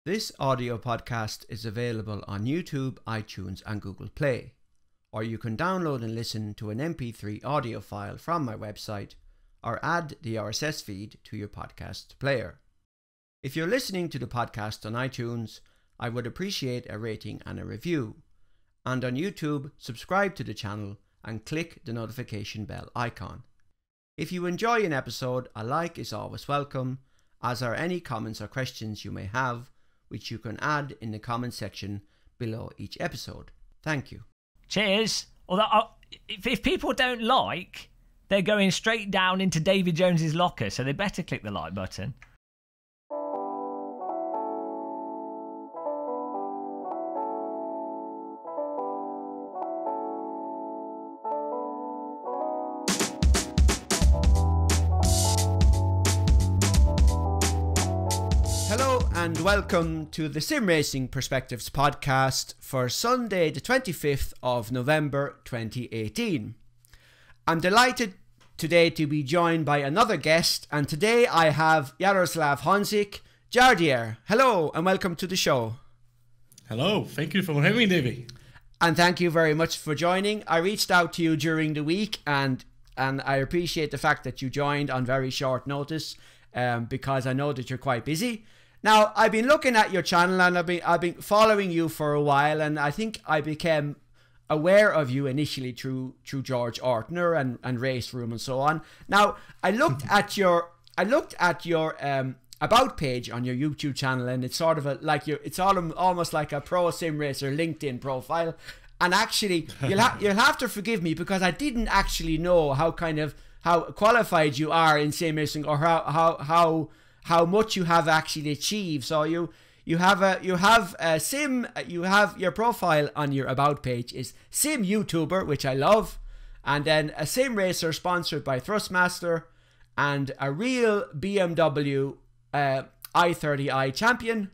This audio podcast is available on YouTube, iTunes and Google Play, or you can download and listen to an MP3 audio file from my website or add the RSS feed to your podcast player. If you're listening to the podcast on iTunes, I would appreciate a rating and a review. And on YouTube, subscribe to the channel and click the notification bell icon. If you enjoy an episode, a like is always welcome, as are any comments or questions you may have, which you can add in the comment section below each episode. Thank you. Cheers. Although, if people don't like, they're going straight down into Davy Jones's locker, so they better click the like button. Hello and welcome to the Sim Racing Perspectives podcast for Sunday the 25th of November 2018. I'm delighted today to be joined by another guest, and today I have Jaroslav Honzik, Jardier. Hello and welcome to the show. Hello, thank you for having me, Davy. And thank you very much for joining. I reached out to you during the week and I appreciate the fact that you joined on very short notice because I know that you're quite busy. Now, I've been looking at your channel and I've been following you for a while, and I think I became aware of you initially through Georg Ortner and RaceRoom and so on. Now, I looked at your about page on your YouTube channel, and it's sort of almost like a pro sim racer LinkedIn profile. And actually, you'll have to forgive me because I didn't actually know how qualified you are in sim racing, or how much you have actually achieved. So you have your profile on your about page is sim YouTuber, which I love, and then a sim racer sponsored by Thrustmaster, and a real BMW i30i champion,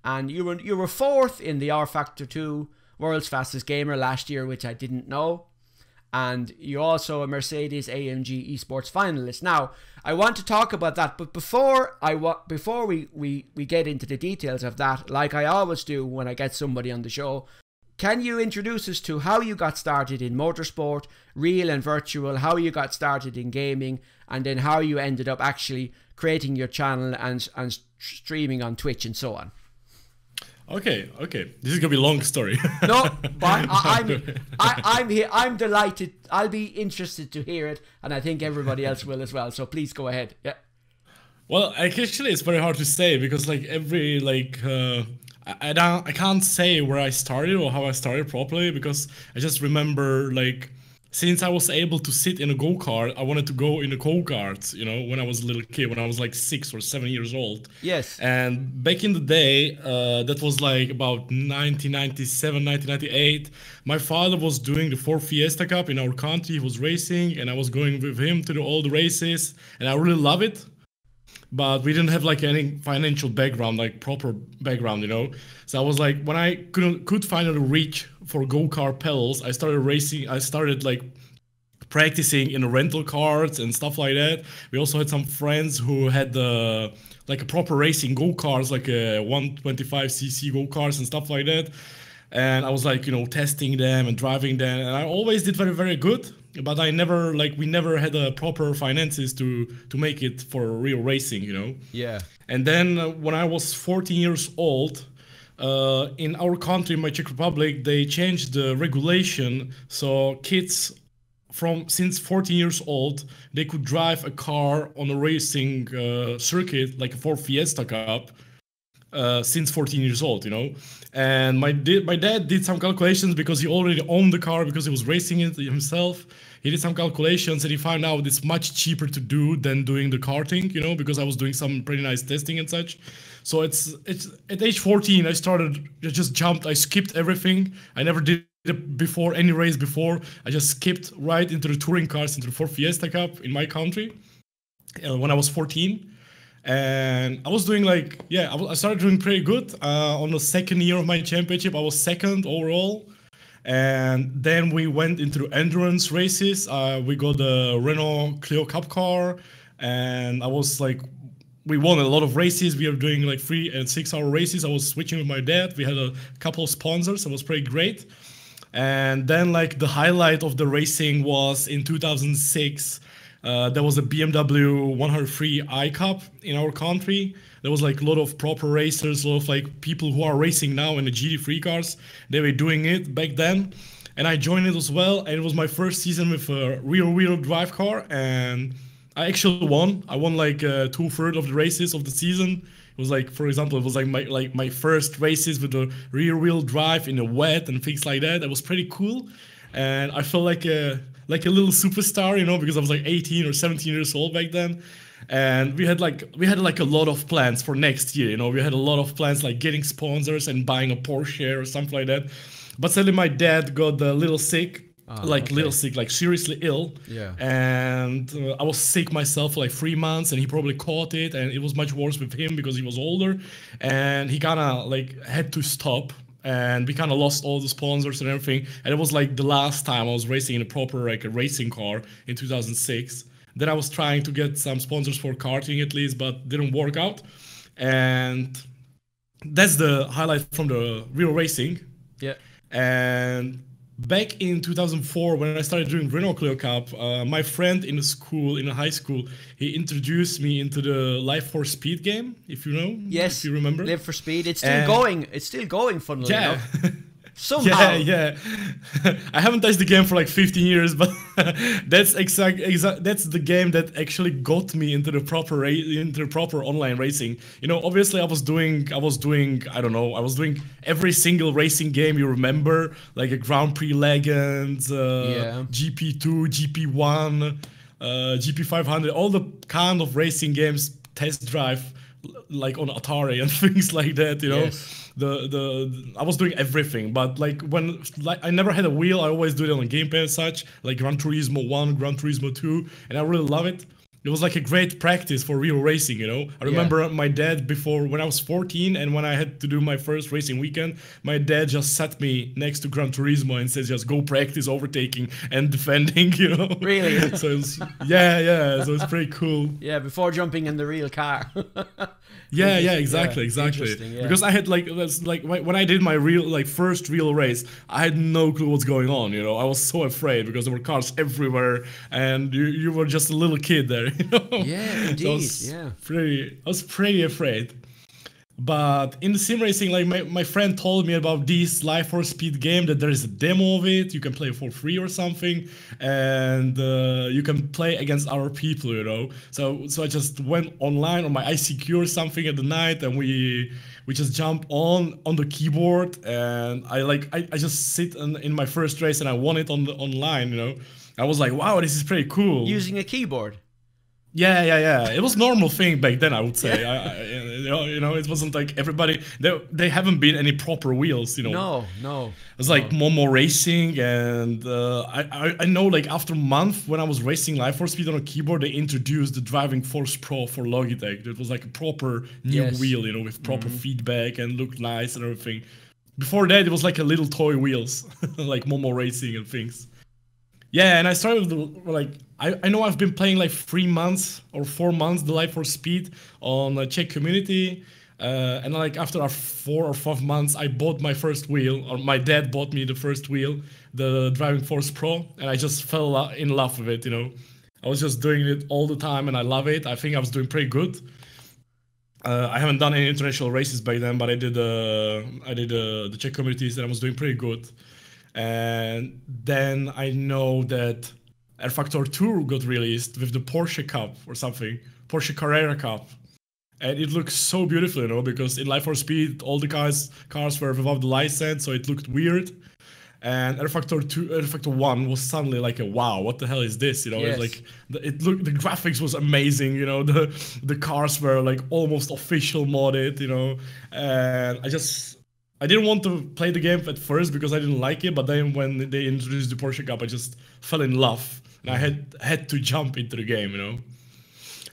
and you were fourth in the R Factor 2 World's Fastest Gamer last year, which I didn't know. And you're also a Mercedes AMG Esports finalist. Now, I want to talk about that, but before we get into the details of that, like I always do when I get somebody on the show, can you introduce us to how you got started in motorsport, real and virtual, how you got started in gaming, and then how you ended up actually creating your channel and streaming on Twitch and so on? Okay. This is gonna be a long story. No, but I'm here. I'm delighted. I'll be interested to hear it, and I think everybody else will as well. So please go ahead. Yeah. Well, actually, it's very hard to say because I can't say where I started or how I started properly, because I just remember since I was able to sit in a go-kart, I wanted to go in a go-kart, when I was a little kid, when I was 6 or 7 years old. Yes. And back in the day, that was about 1997, 1998, my father was doing the Ford Fiesta Cup in our country. He was racing, and I was going with him to all the races, and I really love it. But we didn't have any financial background, proper background, So I was when I could finally reach for go-kart pedals, I started racing. I started practicing in rental cars and stuff like that. We also had some friends who had a proper racing go-karts, a 125cc go-karts and stuff like that. And I was testing them and driving them, and I always did very, very good. But I never we never had a proper finances to make it for real racing, Yeah. And then when I was 14 years old, in our country, my Czech Republic, they changed the regulation, so kids since 14 years old, they could drive a car on a racing circuit like a Ford Fiesta Cup. Since 14 years old, and my dad did some calculations because he already owned the car because he was racing it himself. He did some calculations and he found out it's much cheaper to do than doing the karting, because I was doing some pretty nice testing and such. So it's at age 14, I just jumped, I skipped everything. I never did it before, any race before. I just skipped right into the touring cars, into the Ford Fiesta Cup in my country when I was 14. And I was doing I started doing pretty good. On the second year of my championship, I was second overall. And then we went into endurance races. We got the Renault Clio Cup car, and I was we won a lot of races. We were doing like 3 and 6 hour races. I was switching with my dad. We had a couple of sponsors. It was pretty great. And then like the highlight of the racing was in 2006. There was a BMW 103 I Cup in our country. There was like a lot of proper racers, a lot of like people who are racing now in the GT3 cars. They were doing it back then. And I joined it as well. And it was my first season with a rear-wheel drive car. And I actually won. I won like 2/3 of the races of the season. It was like, for example, it was like my first races with the rear-wheel drive in the wet and things like that. That was pretty cool. And I felt like a little superstar, you know, because I was like 18 or 17 years old back then. And we had like a lot of plans for next year, you know. We had a lot of plans like getting sponsors and buying a Porsche or something like that. But sadly my dad got a little sick, little sick, like seriously ill. Yeah. And I was sick myself for like 3 months, and he probably caught it, and it was much worse with him because he was older, and he kind of like had to stop. And we kind of lost all the sponsors and everything. And it was like the last time I was racing in a proper like a racing car in 2006. Then I was trying to get some sponsors for karting at least, but didn't work out. And that's the highlight from the real racing. Yeah. And back in 2004, when I started doing Renault Clio Cup, my friend in the school, in the high school, he introduced me into the Live for Speed game, if you know. Yes. If you remember. Live for Speed. It's still going. It's still going, funnily enough. Somehow. Yeah. I haven't touched the game for like 15 years, but that's that's the game that actually got me into the proper online racing. You know, obviously I was doing every single racing game you remember, like a Grand Prix Legends, GP2, GP1, GP500, all the kind of racing games, test drive, like on Atari and things like that, you know. Yes. I was doing everything, but like when I never had a wheel, I always do it on a gamepad and such, like Gran Turismo 1, Gran Turismo 2, and I really love it. It was like a great practice for real racing, you know. I remember my dad before, when I was 14 and when I had to do my first racing weekend, my dad just sat me next to Gran Turismo and says, just go practice overtaking and defending, you know. Really? So it was, so it's pretty cool. Yeah, before jumping in the real car. Exactly. Because I had like when I did my first real race, I had no clue what's going on, you know. I was so afraid because there were cars everywhere and you were just a little kid there, you know. Yeah, indeed. I was pretty afraid. But in the sim racing, like my friend told me about this Live for Speed game, that there is a demo of it. You can play for free or something, and you can play against other people, you know. So I just went online on my ICQ or something at the night, and we just jump on the keyboard, and I just sit in my first race, and I won it online, you know. I was like, wow, this is pretty cool. Using a keyboard. Yeah. It was a normal thing back then, I would say. You know, it wasn't like everybody. They haven't been any proper wheels, you know. No. It's like Momo Racing, and I know like after a month when I was racing Live for Speed on a keyboard, they introduced the Driving Force Pro for Logitech. It was like a proper new wheel, you know, with proper feedback and looked nice and everything. Before that, it was like a little toy wheels, like Momo Racing and things. Yeah, and I started with, I know I've been playing like 3 months or 4 months the Live for Speed on the Czech community, and like after 4 or 5 months, I bought my first wheel, or my dad bought me the first wheel, the Driving Force Pro, and I just fell in love with it, you know. I was just doing it all the time, and I love it. I think I was doing pretty good. I haven't done any international races by then, but I did the Czech communities, and I was doing pretty good. And then I know that R Factor 2 got released with the Porsche Cup or something, Porsche Carrera Cup. And it looks so beautiful, you know, because in Live for Speed, all the cars were without the license, so it looked weird. And R Factor 1 was suddenly like a wow, what the hell is this? You know, yes. It's like the graphics was amazing, you know, the cars were like almost official modded, you know, and I didn't want to play the game at first because I didn't like it, but then when they introduced the Porsche Cup, I just fell in love, and I had to jump into the game, you know.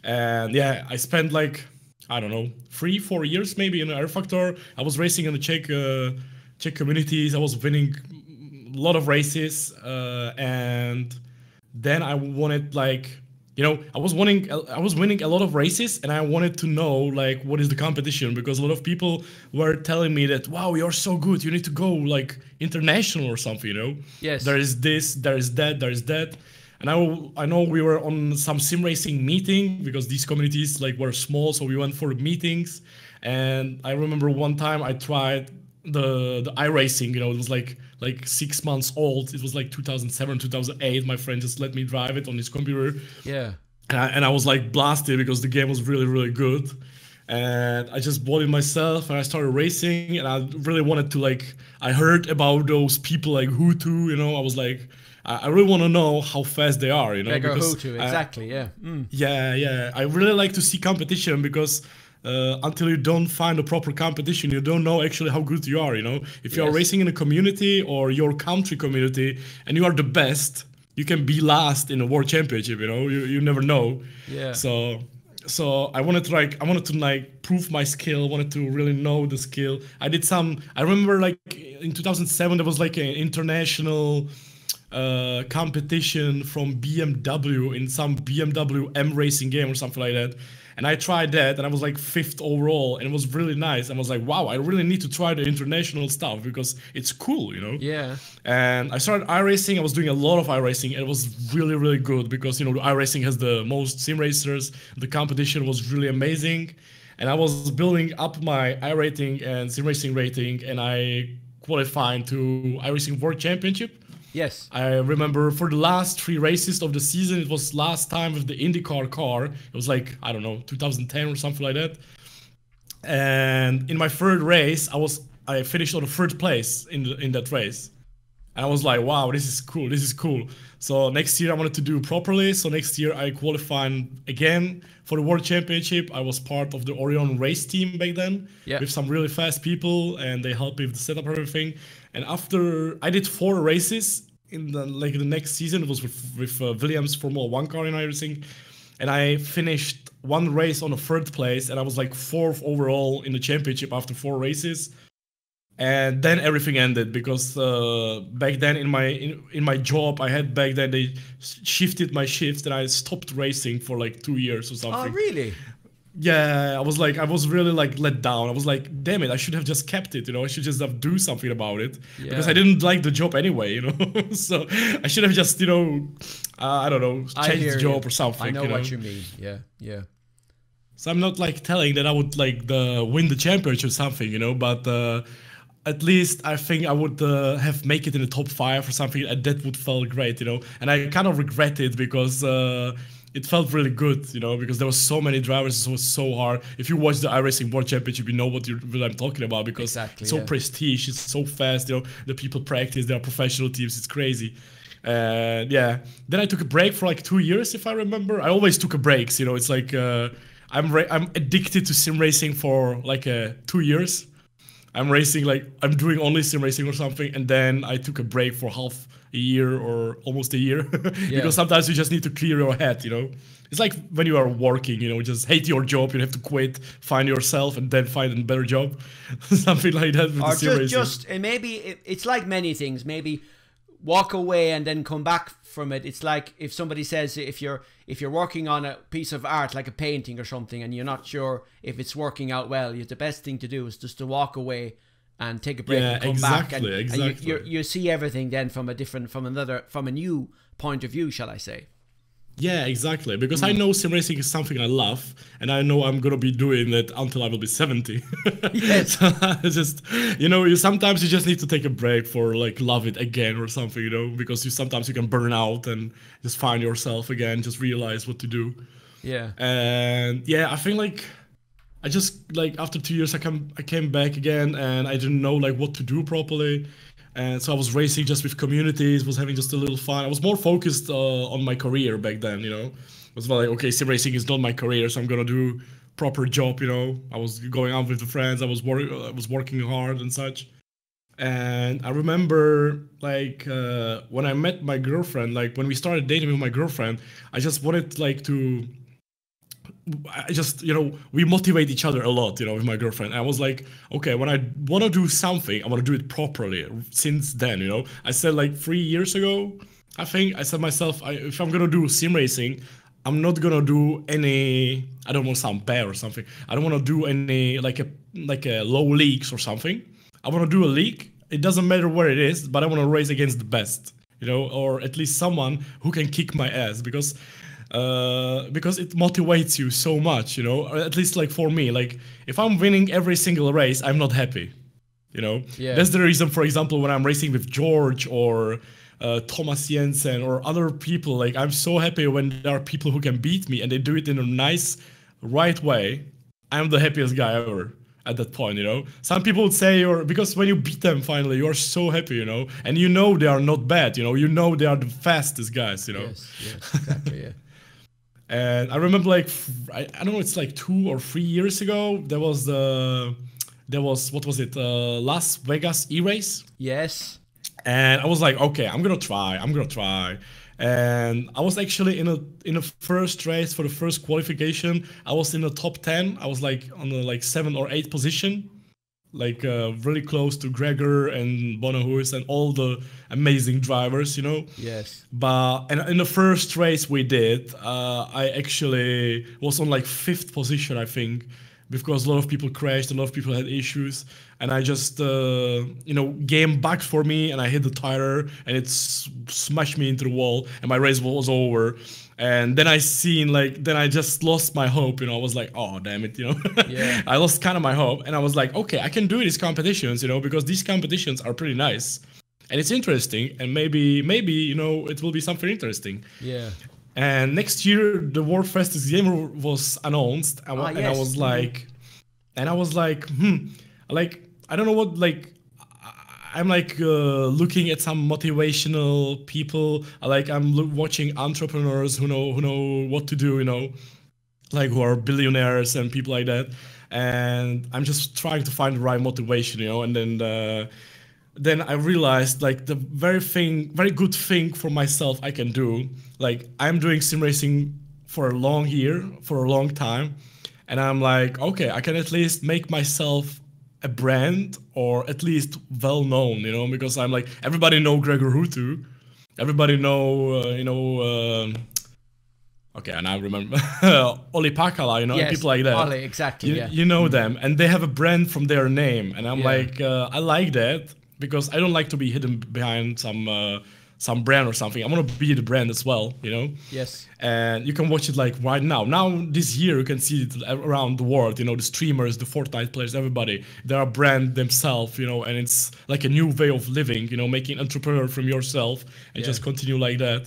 And yeah, I spent like, I don't know, 3-4 years maybe in R Factor. I was racing in the Czech communities. I was winning a lot of races, and then I wanted like, you know, I was winning a lot of races, and I wanted to know like what is the competition, because a lot of people were telling me that, wow, you're so good, you need to go like international or something, you know. Yes. There is this, there is that. And I know we were on some sim racing meeting, because these communities like were small, so we went for meetings. And I remember one time I tried the iRacing, you know, it was like 6 months old. It was like 2007, 2008. My friend just let me drive it on his computer. Yeah. And I was like blasted, because the game was really, really good. And I just bought it myself, and I started racing, and I really wanted to, like, I heard about those people like Hutu, you know, I was like, I really want to know how fast they are, you know. Beggar because Hutu, exactly, yeah. Mm. Yeah. I really like to see competition, because until you don't find a proper competition, you don't know actually how good you are, you know. If you are racing in a community or your country community and you are the best, you can be last in a world championship, you know. You never know. Yeah. So I wanted to like prove my skill, wanted to really know the skill. I remember like in 2007 there was like an international competition from BMW in some BMW M racing game or something like that. And I tried that, and I was like 5th overall, and it was really nice. I was like, wow, I really need to try the international stuff, because it's cool, you know? Yeah. And I started iRacing. I was doing a lot of iRacing, and it was really, really good, because, you know, the iRacing has the most sim racers. The competition was really amazing. And I was building up my iRating and sim racing rating, and I qualified to iRacing World Championship. Yes. I remember for the last 3 races of the season, it was last time with the IndyCar car. It was like, I don't know, 2010 or something like that. And in my 3rd race, I finished on the 3rd place in that race. And I was like, wow, this is cool. So next year I wanted to do properly. So next year I qualified again for the World Championship. I was part of the Orion race team back then, with some really fast people, and they helped me with the setup and everything. And after I did 4 races in the next season, it was with Williams Formula 1 car in iRacing, and I finished 1 race on the 3rd place, and I was like 4th overall in the championship after 4 races. And then everything ended, because back then in my job I had back then, they shifted my shifts, and I stopped racing for like 2 years or something. Oh, really? Yeah, I was really like let down. I was like, damn it, I should have just kept it, you know. I should just have do something about it, because I didn't like the job anyway, you know. So I should have just, you know, I don't know, changed the job or something. I know what you mean. Yeah. So I'm not like telling that I would like win the championship or something, you know, but at least I think I would have make it in the top 5 or something, and that would feel great, you know. And I kind of regret it, because it felt really good, you know, because there was so many drivers. It was so hard. If you watch the iRacing World Championship, you know what I'm talking about, because it's so prestige, it's so fast, you know, the people practice, they are professional teams, it's crazy. And then I took a break for like 2 years, if I remember. I always took a breaks, you know. It's like I'm addicted to sim racing for like 2 years. I'm racing, like I'm doing only sim racing or something, and then I took a break for half a year or almost a year, because sometimes you just need to clear your head, you know. It's like when you are working, you know, just hate your job, you have to quit, find yourself, and then find a better job, something like that. With or the just maybe it's like many things. Maybe walk away and then come back from it. It's like if somebody says if you're working on a piece of art like a painting or something, and you're not sure if it's working out well, the best thing to do is just to walk away and take a break and come back, and you see everything then from a new point of view, shall I say? Yeah, exactly. Because I know sim racing is something I love, and I know I'm gonna be doing it until I will be 70. Yes. So just, you know, sometimes you just need to take a break for like love it again or something, you know, because sometimes you can burn out and just find yourself again, just realize what to do. Yeah. And I think like I just like after 2 years I came back again, and I didn't know like what to do properly. And so I was racing just with communities, was having just a little fun. I was more focused on my career back then, you know. It was like, okay, sim racing is not my career, so I'm gonna do proper job, you know. I was going out with the friends, I was working hard and such. And I remember like when I met my girlfriend, like when we started dating with my girlfriend, I just wanted like to. You know, we motivate each other a lot, you know, with my girlfriend. I was like, okay, when I want to do something, I want to do it properly. Since then, you know, I said like 3 years ago, I think I said myself, if I'm going to do sim racing, I'm not gonna do any. I don't want to sound bad or something. I don't want to do any like a low leagues or something. I want to do a league. It doesn't matter where it is, but I want to race against the best, you know, or at least someone who can kick my ass because it motivates you so much, you know. Or at least like for me, like if I'm winning every single race, I'm not happy, you know. Yeah. That's the reason, for example, when I'm racing with George or Thomas Jensen or other people, like I'm so happy when there are people who can beat me and they do it in a nice, right way. I'm the happiest guy ever at that point, you know. Some people would say, because when you beat them finally, you are so happy, you know, and you know they are not bad, you know they are the fastest guys, you know. Yes, exactly, yeah. And I remember, like, I don't know, it's like 2 or 3 years ago, there was what was it, Las Vegas E-Race? Yes. And I was like, okay, I'm gonna try. And I was actually in a first race for the first qualification. I was in the top 10. I was like on the like 7th or 8th position, like really close to Gregor and Bonahus and all the amazing drivers, you know. Yes. And in the first race we did, I actually was on like 5th position, I think, because a lot of people crashed, a lot of people had issues, and I just, game bugged for me, and I hit the tire, and it smashed me into the wall, and my race was over. And then I just lost my hope, you know. I was like, oh, damn it, you know. Yeah. I lost kind of my hope, and I was like, okay, I can do these competitions, you know, because these competitions are pretty nice, and it's interesting, and maybe, you know, it will be something interesting. Yeah. And next year, the World Fastest Gamer was announced, and I was like, like, I don't know what, like, I'm like looking at some motivational people. I'm watching entrepreneurs who know what to do, you know, like who are billionaires and people like that. And I'm just trying to find the right motivation, you know. And then I realized, like, the very good thing for myself I can do. Like, I'm doing sim racing for a long time, and I'm like, okay, I can at least make myself a brand, or at least well known, you know, because I'm like, everybody know Gregor Hutu, everybody know, okay, and I remember Oli Pakala, you know, yes, people like that. Oli, exactly. You know them, and they have a brand from their name, and I'm like, I like that. Because I don't like to be hidden behind some brand or something. I want to be the brand as well, you know? Yes. And you can watch it like right now. Now, this year, you can see it around the world, you know, the streamers, the Fortnite players, everybody. They are a brand themselves, you know, and it's like a new way of living, you know, making an entrepreneur from yourself and just continue like that.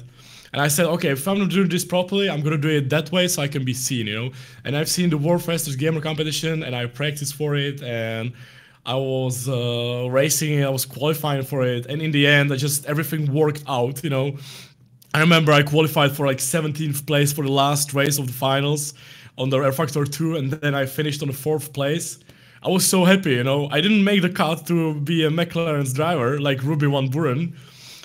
And I said, okay, if I'm going to do this properly, I'm going to do it that way so I can be seen, you know? And I've seen the World Fastest Gamer competition, and I practiced for it, and I was racing, I was qualifying for it, and in the end, everything worked out, you know. I remember I qualified for like 17th place for the last race of the finals on the R Factor 2, and then I finished on the 4th place. I was so happy, you know. I didn't make the cut to be a McLaren's driver like Ruby van Buren,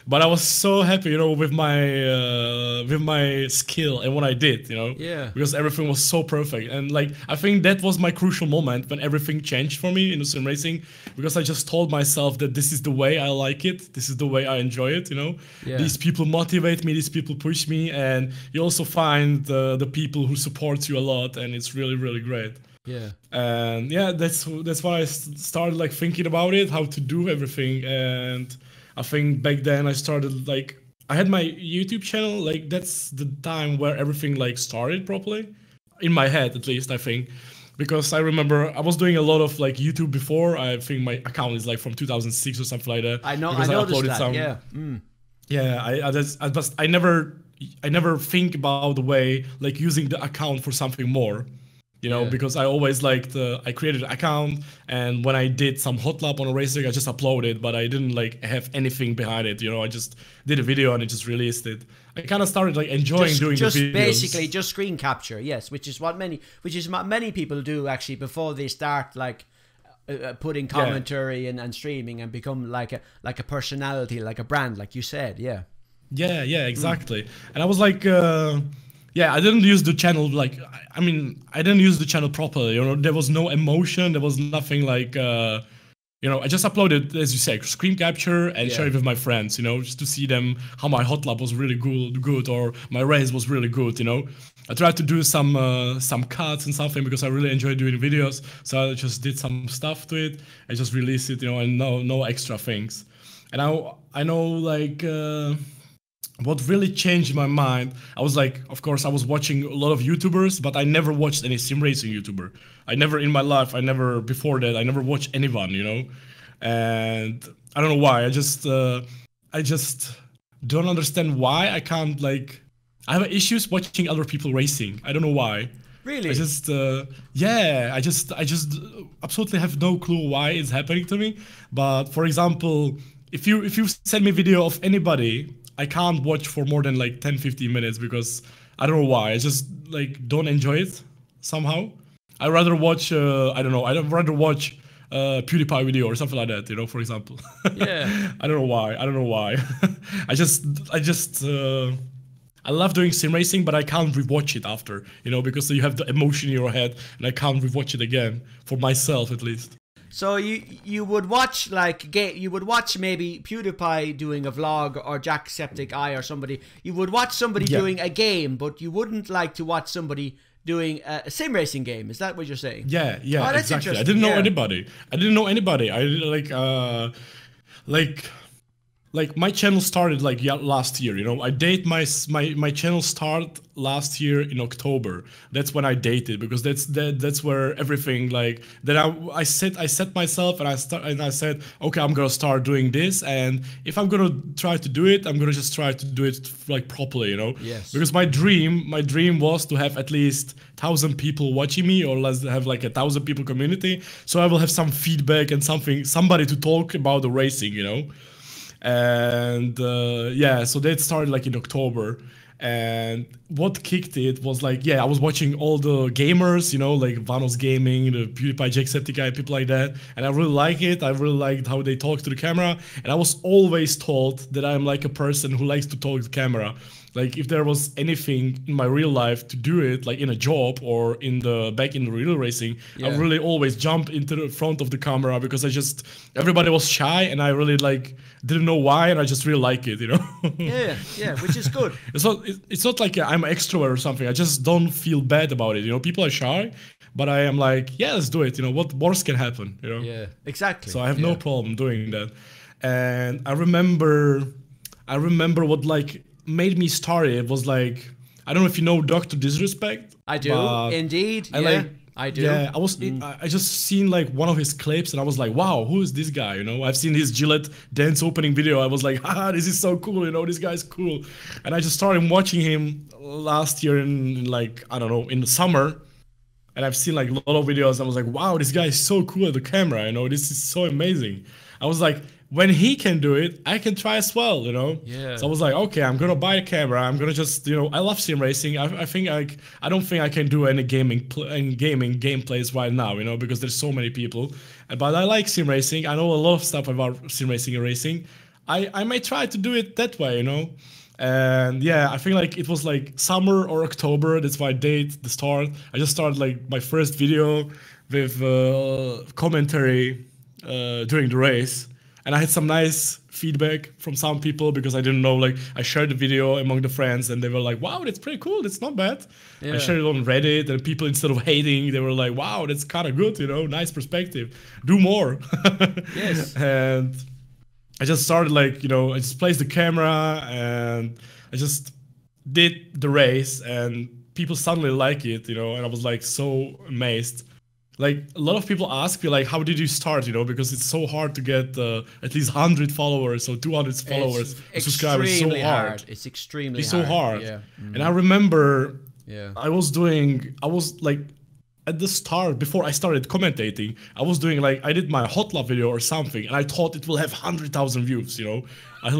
but I was so happy, you know, with my skill and what I did, you know. Yeah. Because everything was so perfect. And like, I think that was my crucial moment when everything changed for me in the sim racing, because I just told myself that this is the way I like it. This is the way I enjoy it, you know. Yeah. These people motivate me, these people push me, and you also find the people who support you a lot, and it's really, really great. Yeah. And yeah, that's why I started like thinking about it, how to do everything. And I think back then I started, like, I had my YouTube channel, like that's the time where everything like started properly, in my head at least, I think. Because I remember I was doing a lot of like YouTube before. I think my account is like from 2006 or something like that. I noticed that, yeah. Mm. Yeah, I never think about the way like using the account for something more. You know, because I always liked, I created an account, and when I did some hot lap on a racing, I just uploaded, but I didn't like have anything behind it, you know. I just did a video and I just released it. I kind of started like enjoying doing the videos. Just basically just screen capture, yes, which is what many people do actually before they start like putting commentary and streaming and become like a personality, like a brand, like you said, yeah. Yeah, exactly. And I was like, yeah, I didn't use the channel like, I mean, I didn't use the channel properly, you know. There was no emotion, there was nothing like, You know, I just uploaded, as you say, screen capture and share it with my friends, you know, just to see them how my hot lap was really good or my race was really good, you know. I tried to do some cuts and something because I really enjoy doing videos, so I just did some stuff to it. I just released it, you know, and no extra things. And I know like what really changed my mind. I was like, of course, I was watching a lot of YouTubers, but I never watched any sim racing YouTuber. I never in my life, before that, I never watched anyone, you know. And I don't know why. I just don't understand why I can't like. I have issues watching other people racing. I don't know why. Really? I just I just absolutely have no clue why it's happening to me. But for example, if you send me a video of anybody, I can't watch for more than like 10-15 minutes because I don't know why. I just like don't enjoy it somehow. I rather watch I don't know. I'd rather watch PewDiePie video or something like that, you know, for example. Yeah. I don't know why. I love doing sim racing, but I can't rewatch it after, you know, because you have the emotion in your head, and I can't rewatch it again, for myself at least. So you would watch like you would watch maybe PewDiePie doing a vlog or Jacksepticeye or somebody. You would watch somebody doing a game, but you wouldn't like to watch somebody doing a sim racing game. Is that what you're saying? Yeah, Oh, that's exactly. I interesting. didn't know anybody. I like my channel started like last year, you know. I date my channel start last year in October. That's when I dated, because that's where everything like then I set myself and I said, okay, I'm gonna start doing this, and if I'm gonna try to do it, I'm gonna just try to do it like properly, you know. Yes. Because my dream was to have at least 1,000 people watching me, or let's have like 1,000 people community, so I will have some feedback and somebody to talk about the racing, you know. And so that started like in October, and what kicked it was like, I was watching all the gamers, you know, like Vanos Gaming, the PewDiePie, Jacksepticeye, people like that, and I really like it. I really liked how they talk to the camera, and I was always told that I'm like a person who likes to talk to the camera. Like if there was anything in my real life to do it, like in a job or back in the real racing, I really always jump into the front of the camera, because everybody was shy, and I really like didn't know why, and I just really like it, you know. yeah, which is good. It's not like I'm an extrovert or something. I just don't feel bad about it, you know. People are shy, but I am like, let's do it, you know. What worse can happen, you know? Yeah, exactly. So I have no problem doing that. And I remember what like made me start it was like, I don't know if you know Dr. Disrespect. I do, indeed. I do. Yeah, I just seen like one of his clips, and I was like, wow, who is this guy? You know, I've seen his Gillette dance opening video. I was like, this is so cool. You know, this guy's cool. And I just started watching him last year in like, I don't know, in the summer. And I've seen like a lot of videos. I was like, wow, this guy is so cool at the camera. You know, this is so amazing. I was like, when he can do it, I can try as well, you know? Yeah. So I was like, okay, I'm gonna buy a camera. I'm gonna just, you know, I love sim racing. I don't think I can do any gaming gameplays right now, you know, because there's so many people. But I like sim racing. I know a lot of stuff about sim racing and racing. I may try to do it that way, you know? And I think like it was like summer or October. That's my date, the start. I just started like my first video with commentary during the race. And I had some nice feedback from some people, because I didn't know, like, I shared the video among the friends, and they were like, wow, that's pretty cool. That's not bad. Yeah. I shared it on Reddit, and people, instead of hating, they were like, wow, that's kind of good, you know, nice perspective. Do more. Yes. And I just started, like, you know, I just placed the camera, and I just did the race, and people suddenly like it, you know, and I was, like, so amazed. Like, a lot of people ask me, like, how did you start, you know, because it's so hard to get at least 100 followers or 200 followers, subscribers. It's so hard. It's extremely hard. It's so hard. Yeah. And I remember I was like, at the start, before I started commentating, I was doing like, I did my hot lap video or something, and I thought it will have 100,000 views, you know. I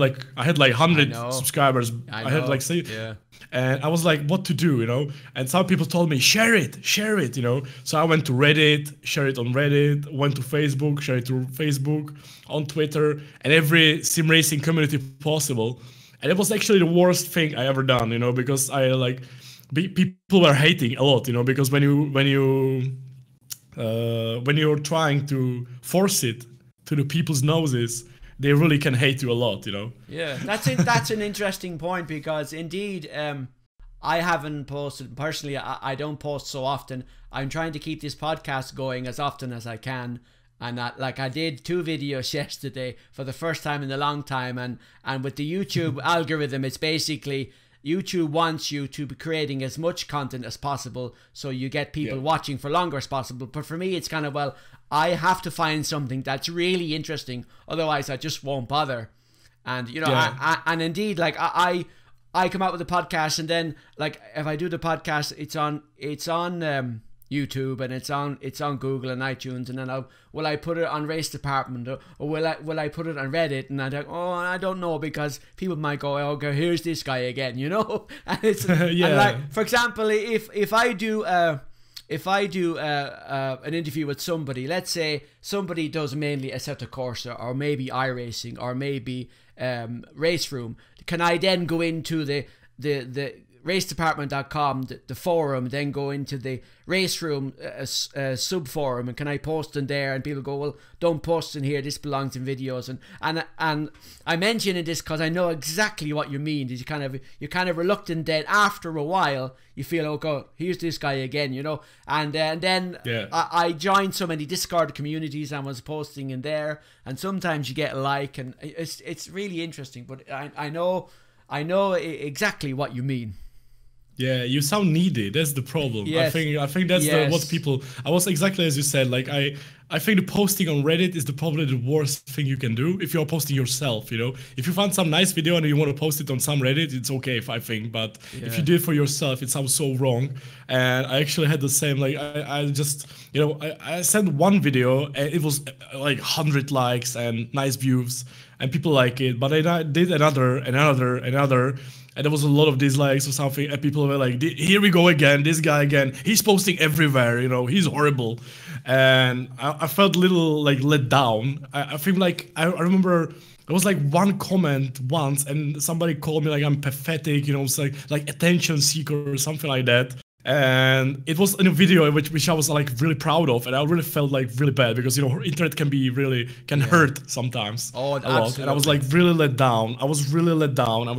had like 100 subscribers. I had like, and I was like, what to do, you know? And some people told me, share it, you know? So I went to Reddit, share it on Reddit, went to Facebook, share it to Facebook, on Twitter, and every sim racing community possible. And it was actually the worst thing I ever done, you know, because I like, people were hating a lot, you know, because when you're trying to force it to the people's noses, they really can hate you a lot, you know. Yeah, that's an interesting point, because indeed, I haven't posted personally. I don't post so often. I'm trying to keep this podcast going as often as I can, and like I did 2 videos yesterday for the first time in a long time, and with the YouTube algorithm, it's basically YouTube wants you to be creating as much content as possible, so you get people watching for longer as possible. But for me, it's kind of, well, I have to find something that's really interesting, otherwise I just won't bother. And you know, and indeed, like I come out with a podcast, and then like if I do the podcast, it's on YouTube, and it's on Google and iTunes, and then will I put it on Race Department, or will I put it on Reddit? And I don't know, because people might go, oh, okay, here's this guy again, you know. And it's and like, for example, if I do an interview with somebody, let's say somebody does mainly Assetto Corsa, or maybe iRacing, or maybe RaceRoom, can I then go into the racedepartment.com, the forum, then go into the RaceRoom sub forum, and can I post in there? And people go, well, don't post in here, this belongs in videos. And I'm mentioning this because I know exactly what you mean. Is you're kind of reluctant, then after a while you feel, oh god, here's this guy again, you know. And then I joined so many Discord communities and was posting in there, and sometimes you get a like, and it's really interesting. But I know exactly what you mean. Yeah, you sound needy. That's the problem. Yes. I think that's what people. I was exactly as you said. Like I think the posting on Reddit is probably the worst thing you can do if you're posting yourself. You know, if you find some nice video and you want to post it on some Reddit, it's okay, I think. But if you do it for yourself, it sounds so wrong. And I actually had the same. Like I just, you know, I sent one video and it was like 100 likes and nice views and people like it. But I did another. And there was a lot of dislikes or something, and people were like, here we go again, this guy again, he's posting everywhere, you know, he's horrible. And I felt a little like let down. I feel like, I remember there was like one comment once, and somebody called me like I'm pathetic, you know, it's like attention seeker or something like that. And it was in a video which I was like really proud of, and I really felt like really bad, because you know internet can hurt sometimes a lot. And I was like really let down. I was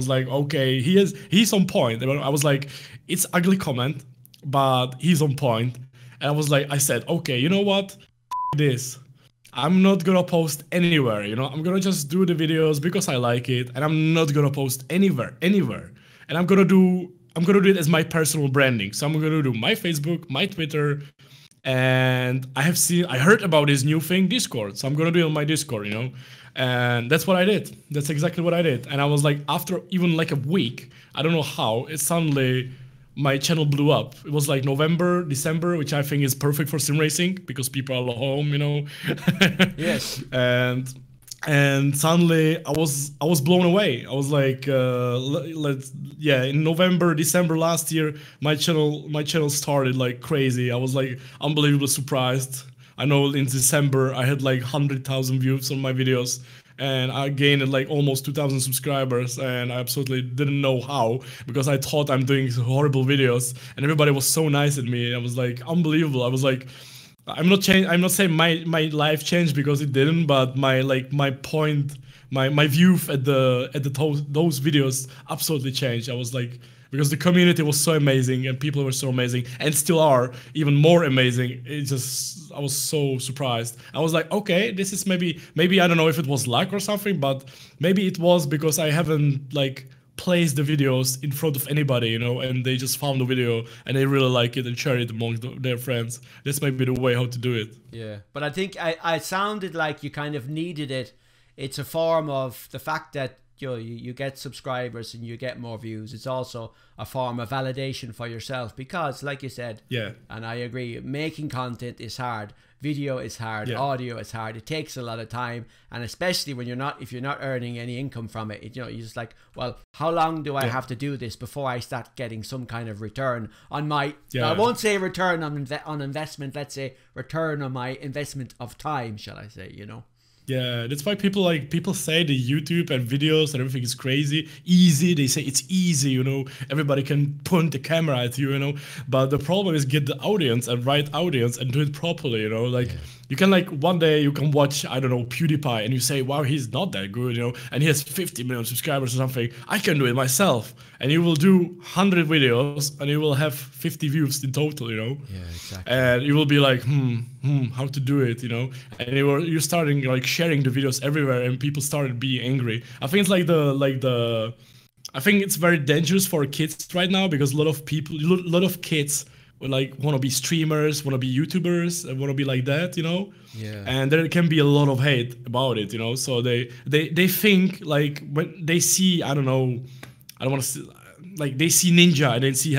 like, okay, he's on point. I was like, it's ugly comment, but he's on point. And I said, okay, you know what? This. I'm not gonna post anywhere, you know. I'm gonna just do the videos because I like it, and I'm not gonna post anywhere. And I'm gonna do it as my personal branding. So I'm gonna do my Facebook, my Twitter, and I heard about this new thing, Discord. So I'm gonna do it on my Discord, you know. And that's what I did. That's exactly what I did. And I was like, after even like a week, I don't know how, it suddenly my channel blew up. It was like November, December, which I think is perfect for sim racing because people are home, you know. Yes. And suddenly I was blown away. I was like, in November, December last year, my channel started like crazy. I was like unbelievably surprised. I know in December I had like 100,000 views on my videos, and I gained like almost 2,000 subscribers, and I absolutely didn't know how, because I thought I'm doing horrible videos, and everybody was so nice at me. I was like unbelievable. I was like, I'm not saying my life changed, because it didn't, but my view at those videos absolutely changed. I was like, because the community was so amazing and people were so amazing and still are even more amazing. I was so surprised. I was like, okay, this is maybe I don't know if it was luck or something, but maybe it was because I haven't like placed the videos in front of anybody, you know, and they just found the video and they really like it and share it among their friends. That's maybe the way how to do it. Yeah, but I think I sounded like you kind of needed it. It's a form of the fact that you get subscribers and you get more views. It's also a form of validation for yourself, because like you said, and I agree, making content is hard, video is hard, audio is hard, it takes a lot of time, and especially when if you're not earning any income from it, you're just like, well, how long do I have to do this before I start getting some kind of return on my I won't say return on investment, let's say return on my investment of time, shall I say, you know. Yeah, that's why people say the YouTube and videos and everything is crazy, easy. They say it's easy, you know, everybody can point the camera at you, you know. But the problem is get the audience and right audience and do it properly, you know. Like You can like one day you can watch, I don't know, PewDiePie and you say, wow, he's not that good, you know, and he has 50 million subscribers or something. I can do it myself. And you will do 100 videos and you will have 50 views in total, you know. Yeah, exactly. And you will be like, how to do it, you know. And you're starting like sharing the videos everywhere and people started being angry. I think it's I think it's very dangerous for kids right now because a lot of kids like want to be streamers, want to be YouTubers, and want to be like that, you know. Yeah. And there can be a lot of hate about it, you know. So they think like when they see, I don't know, I don't want to like they see Ninja and then see he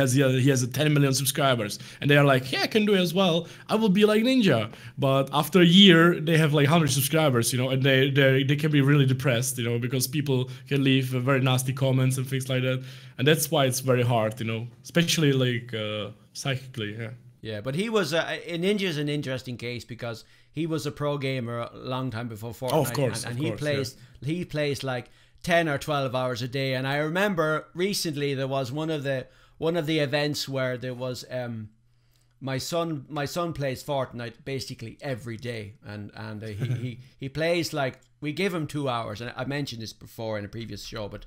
has 10 million subscribers and they are like, yeah, I can do it as well. I will be like Ninja. But after a year, they have like 100 subscribers, you know, and they can be really depressed, you know, because people can leave very nasty comments and things like that. And that's why it's very hard, you know, especially like psychically, yeah. Yeah, but he was Ninja's an interesting case because he was a pro gamer a long time before Fortnite. Oh, of course, and of course, he plays like 10 or 12 hours a day. And I remember recently there was one of the events where there was my son plays Fortnite basically every day, and he plays like, we give him 2 hours, and I mentioned this before in a previous show, but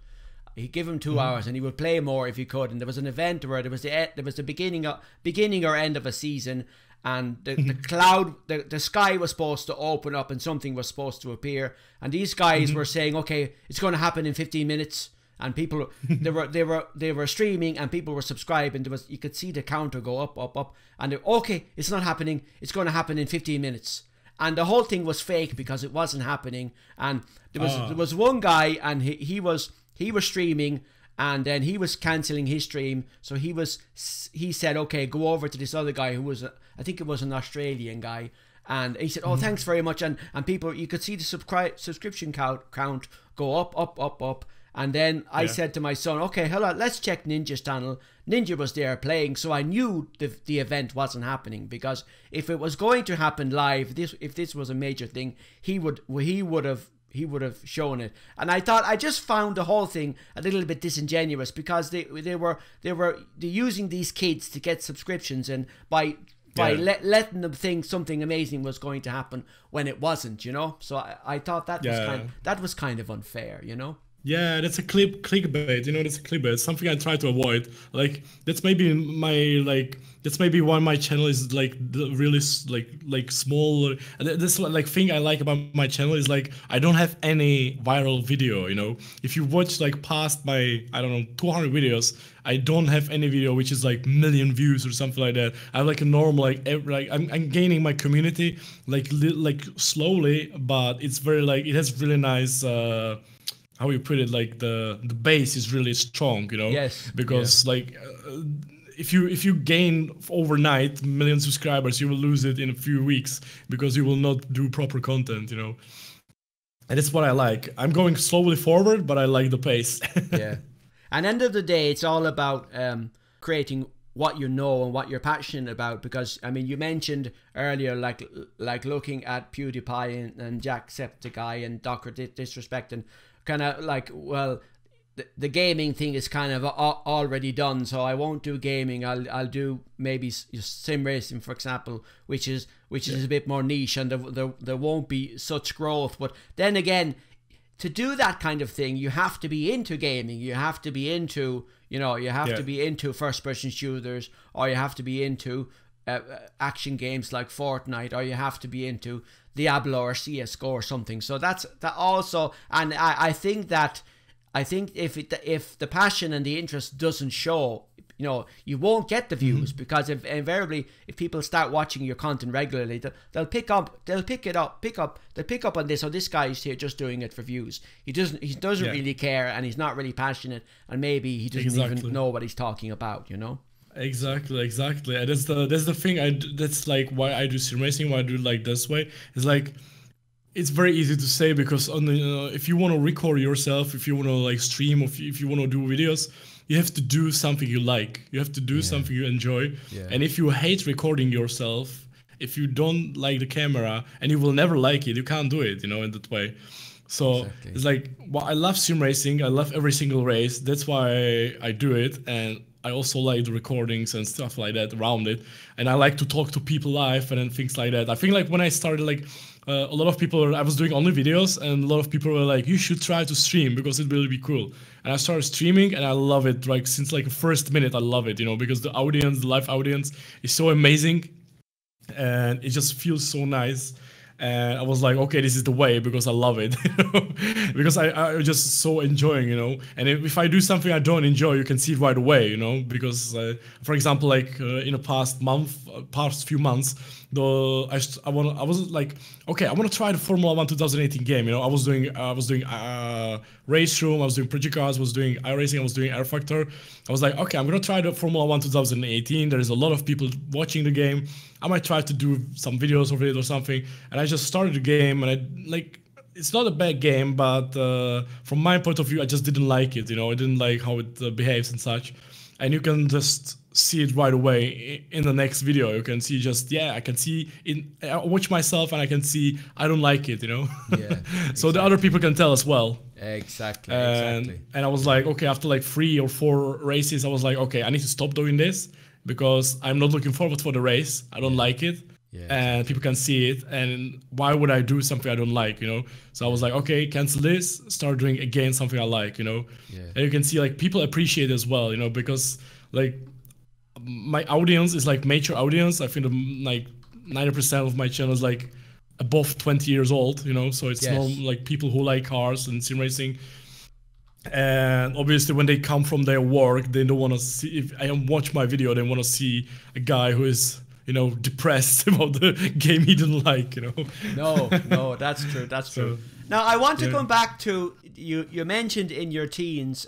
he give him 2 hours and he would play more if he could. And there was an event where there was the beginning or end of a season, and the sky was supposed to open up and something was supposed to appear, and these guys were saying, okay, it's going to happen in 15 minutes, and people they were streaming and people were subscribing. You could see the counter go up, and okay, it's not happening, it's going to happen in 15 minutes. And the whole thing was fake because it wasn't happening. And there was one guy, and he was streaming, and then he was cancelling his stream. So he said, okay, go over to this other guy who was, I think it was an Australian guy. And he said, oh, thanks very much. And people, you could see the subscription count go up. And then I said to my son, okay, hold on, let's check Ninja's channel. Ninja was there playing, so I knew the event wasn't happening, because if it was going to happen live, if this was a major thing, he would have shown it. And I just found the whole thing a little bit disingenuous, because they were using these kids to get subscriptions, and by letting them think something amazing was going to happen when it wasn't, you know. So I thought that was kind of unfair, you know. Yeah, that's a clickbait. You know, that's a clickbait. It's something I try to avoid. Like that's maybe why my channel is like really like small. This like thing I like about my channel is like I don't have any viral video. You know, if you watch like past my 200 videos, I don't have any video which is like million views or something like that. I have like a normal like I'm gaining my community like slowly, but it's very like it has really nice. How you put it, like the base is really strong, you know. Yes. Because like if you gain overnight million subscribers, you will lose it in a few weeks because you will not do proper content, you know. And it's what I like. I'm going slowly forward, but I like the pace. Yeah. And end of the day, it's all about creating what you know and what you're passionate about. Because I mean, you mentioned earlier, like looking at PewDiePie and Jacksepticeye and Dr. Disrespect, and kind of like, well, the gaming thing is kind of already done, so I won't do gaming. I'll do maybe sim racing, for example, which is a bit more niche, and there won't be such growth. But then again, to do that kind of thing, you have to be into gaming. You have to be into, you know, to be into first-person shooters, or you have to be into action games like Fortnite, or you have to be into Diablo or CS:GO or something. So that also, and I think if the passion and the interest doesn't show, you know, you won't get the views, because invariably if people start watching your content regularly, they'll pick up on this. Oh, this guy is here just doing it for views. He doesn't really care, and he's not really passionate, and maybe he doesn't even know what he's talking about, you know. Exactly, and that's the thing. That's like why I do sim racing, why I do it like this way. It's like it's very easy to say, because on the if you want to record yourself, if you want to like stream, or if you want to do videos, you have to do something you like. You have to do something you enjoy. Yeah. And if you hate recording yourself, if you don't like the camera, and you will never like it, you can't do it, you know, in that way. So it's like, well, I love sim racing. I love every single race. That's why I do it. And I also like the recordings and stuff like that around it, and I like to talk to people live and then things like that. I think like when I started, like a lot of people, I was doing only videos, and a lot of people were like, you should try to stream because it will be cool. And I started streaming, and I love it. Like since like the first minute, I love it, you know, because the audience, the live audience is so amazing, and it just feels so nice. And I was like, okay, this is the way, because I love it, you know? Because I just so enjoying, you know. And if I do something I don't enjoy, you can see it right away, you know. Because, for example, like in the past few months, I was like, okay, I want to try the Formula 1 2018 game, you know. I was doing RaceRoom, I was doing Project Cars, I was doing iRacing, I was doing Air Factor. I was like, okay, I'm gonna try the Formula 1 2018. There is a lot of people watching the game. I might try to do some videos of it or something. And I just started the game, and I like, it's not a bad game, but from my point of view, I just didn't like it, you know. I didn't like how it behaves and such. And you can just see it right away in the next video. You can see just, I can see I watch myself, and I can see I don't like it, you know. Yeah. So the other people can tell as well. Exactly. And I was like, okay, after like 3 or 4 races, I was like, okay, I need to stop doing this, because I'm not looking forward for the race. I don't like it. Yeah, and people can see it, and why would I do something I don't like, you know? So I was like, okay, cancel this, start doing again something I like, you know? Yeah. And you can see like people appreciate it as well, you know, because like my audience is like mature audience. I think like 90% of my channel is like above 20 years old, you know? So it's not like people who like cars and sim racing. And obviously when they come from their work, they don't want to see, if I watch my video, they want to see a guy who is, you know, depressed about the game he didn't like, you know. No, that's true. That's true. Now I want to come back to you mentioned in your teens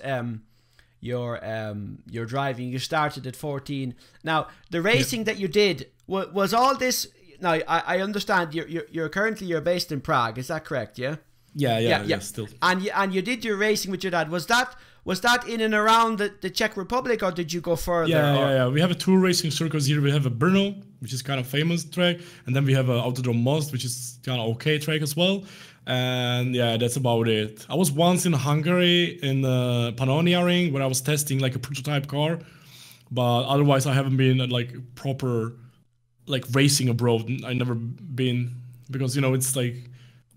your driving. You started at 14. Now the racing that you did was all this. Now I understand you're currently based in Prague. Is that correct? Yeah. Yeah. Still. And you did your racing with your dad. Was that in and around the Czech Republic, or did you go further? Yeah. We have 2 racing circuits here. We have a Brno, which is kind of famous track, and then we have Autodrome Most, which is kind of okay track as well. And yeah, that's about it. I was once in Hungary in the Pannonia Ring where I was testing like a prototype car, but otherwise I haven't been at like proper like racing abroad. I never been, because, you know, it's like,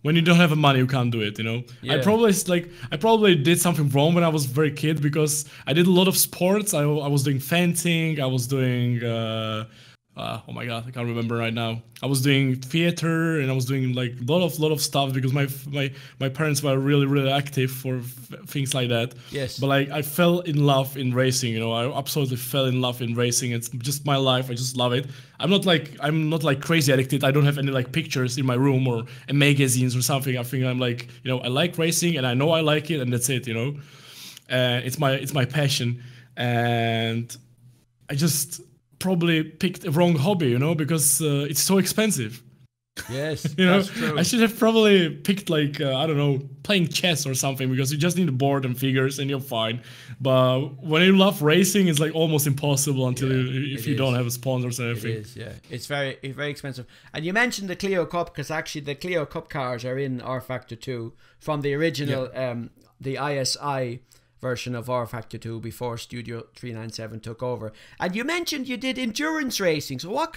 when you don't have the money, you can't do it, you know. Yeah. I probably did something wrong when I was very kid, because I did a lot of sports. I was doing fencing. I was doing oh my god, I can't remember right now. I was doing theater, and I was doing like a lot of stuff, because my parents were really active for things like that. Yes. But like I fell in love in racing, you know. I absolutely fell in love in racing. It's just my life. I just love it. I'm not like crazy addicted. I don't have any like pictures in my room or magazines or something. I think I'm like, you know, I like racing, and I know I like it, and that's it, you know. It's my passion, and I just probably picked a wrong hobby, you know, because it's so expensive. Yes, you know, that's true. I should have probably picked like I don't know, playing chess or something, because you just need a board and figures and you're fine. But when you love racing, it's like almost impossible until if you don't have sponsors and everything. It is, yeah. It's very expensive. And you mentioned the Clio Cup, because actually the Clio Cup cars are in R Factor 2 from the original the ISI version of R Factor 2 before Studio 397 took over. And you mentioned you did endurance racing. So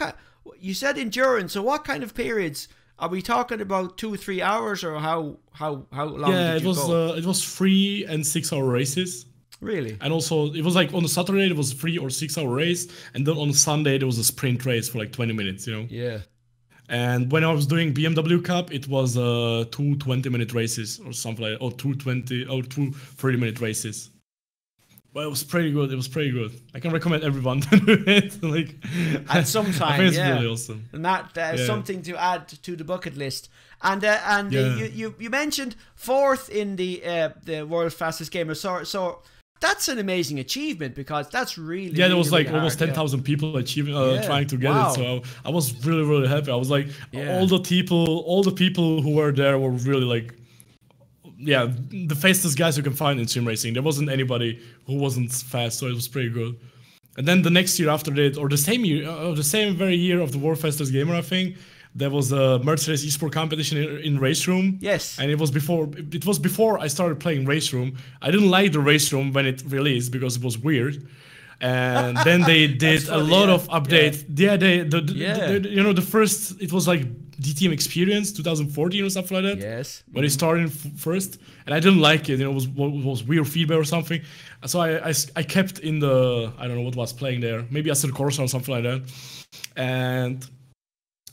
you said endurance, so what kind of periods? Are we talking about 2-3 hours, or how long did you go? It was 3 and 6 hour races. Really? And also it was like on a Saturday it was a 3 or 6 hour race, and then on a Sunday there was a sprint race for like 20 minutes, you know. Yeah. And when I was doing BMW Cup, it was 2 20-minute races or something like that, or 2 30-minute races. But it was pretty good. I can recommend everyone to do it. Like, at some time, I think it's really awesome. And that something to add to the bucket list. And you mentioned 4th in the world's fastest gamer. So that's an amazing achievement, because that's really there was like really almost 10,000 people achieving trying to get it. So I was really happy. I was like, all the people who were there were really like, the fastest guys you can find in sim racing. There wasn't anybody who wasn't fast, so it was pretty good. And then the next year after that, or the same very year of the world fastest gamer, I think, there was a Mercedes eSport competition in RaceRoom. Yes. And it was before I started playing RaceRoom. I didn't like the RaceRoom when it released, because it was weird. and then they did a lot of updates. Yeah, you know, the first, it was like DTM Experience 2014 or something like that. Yes. When it started first, and I didn't like it. You know, it was weird feedback or something. So I kept in the, I don't know what was playing there, maybe Assetto Corsa or something like that. And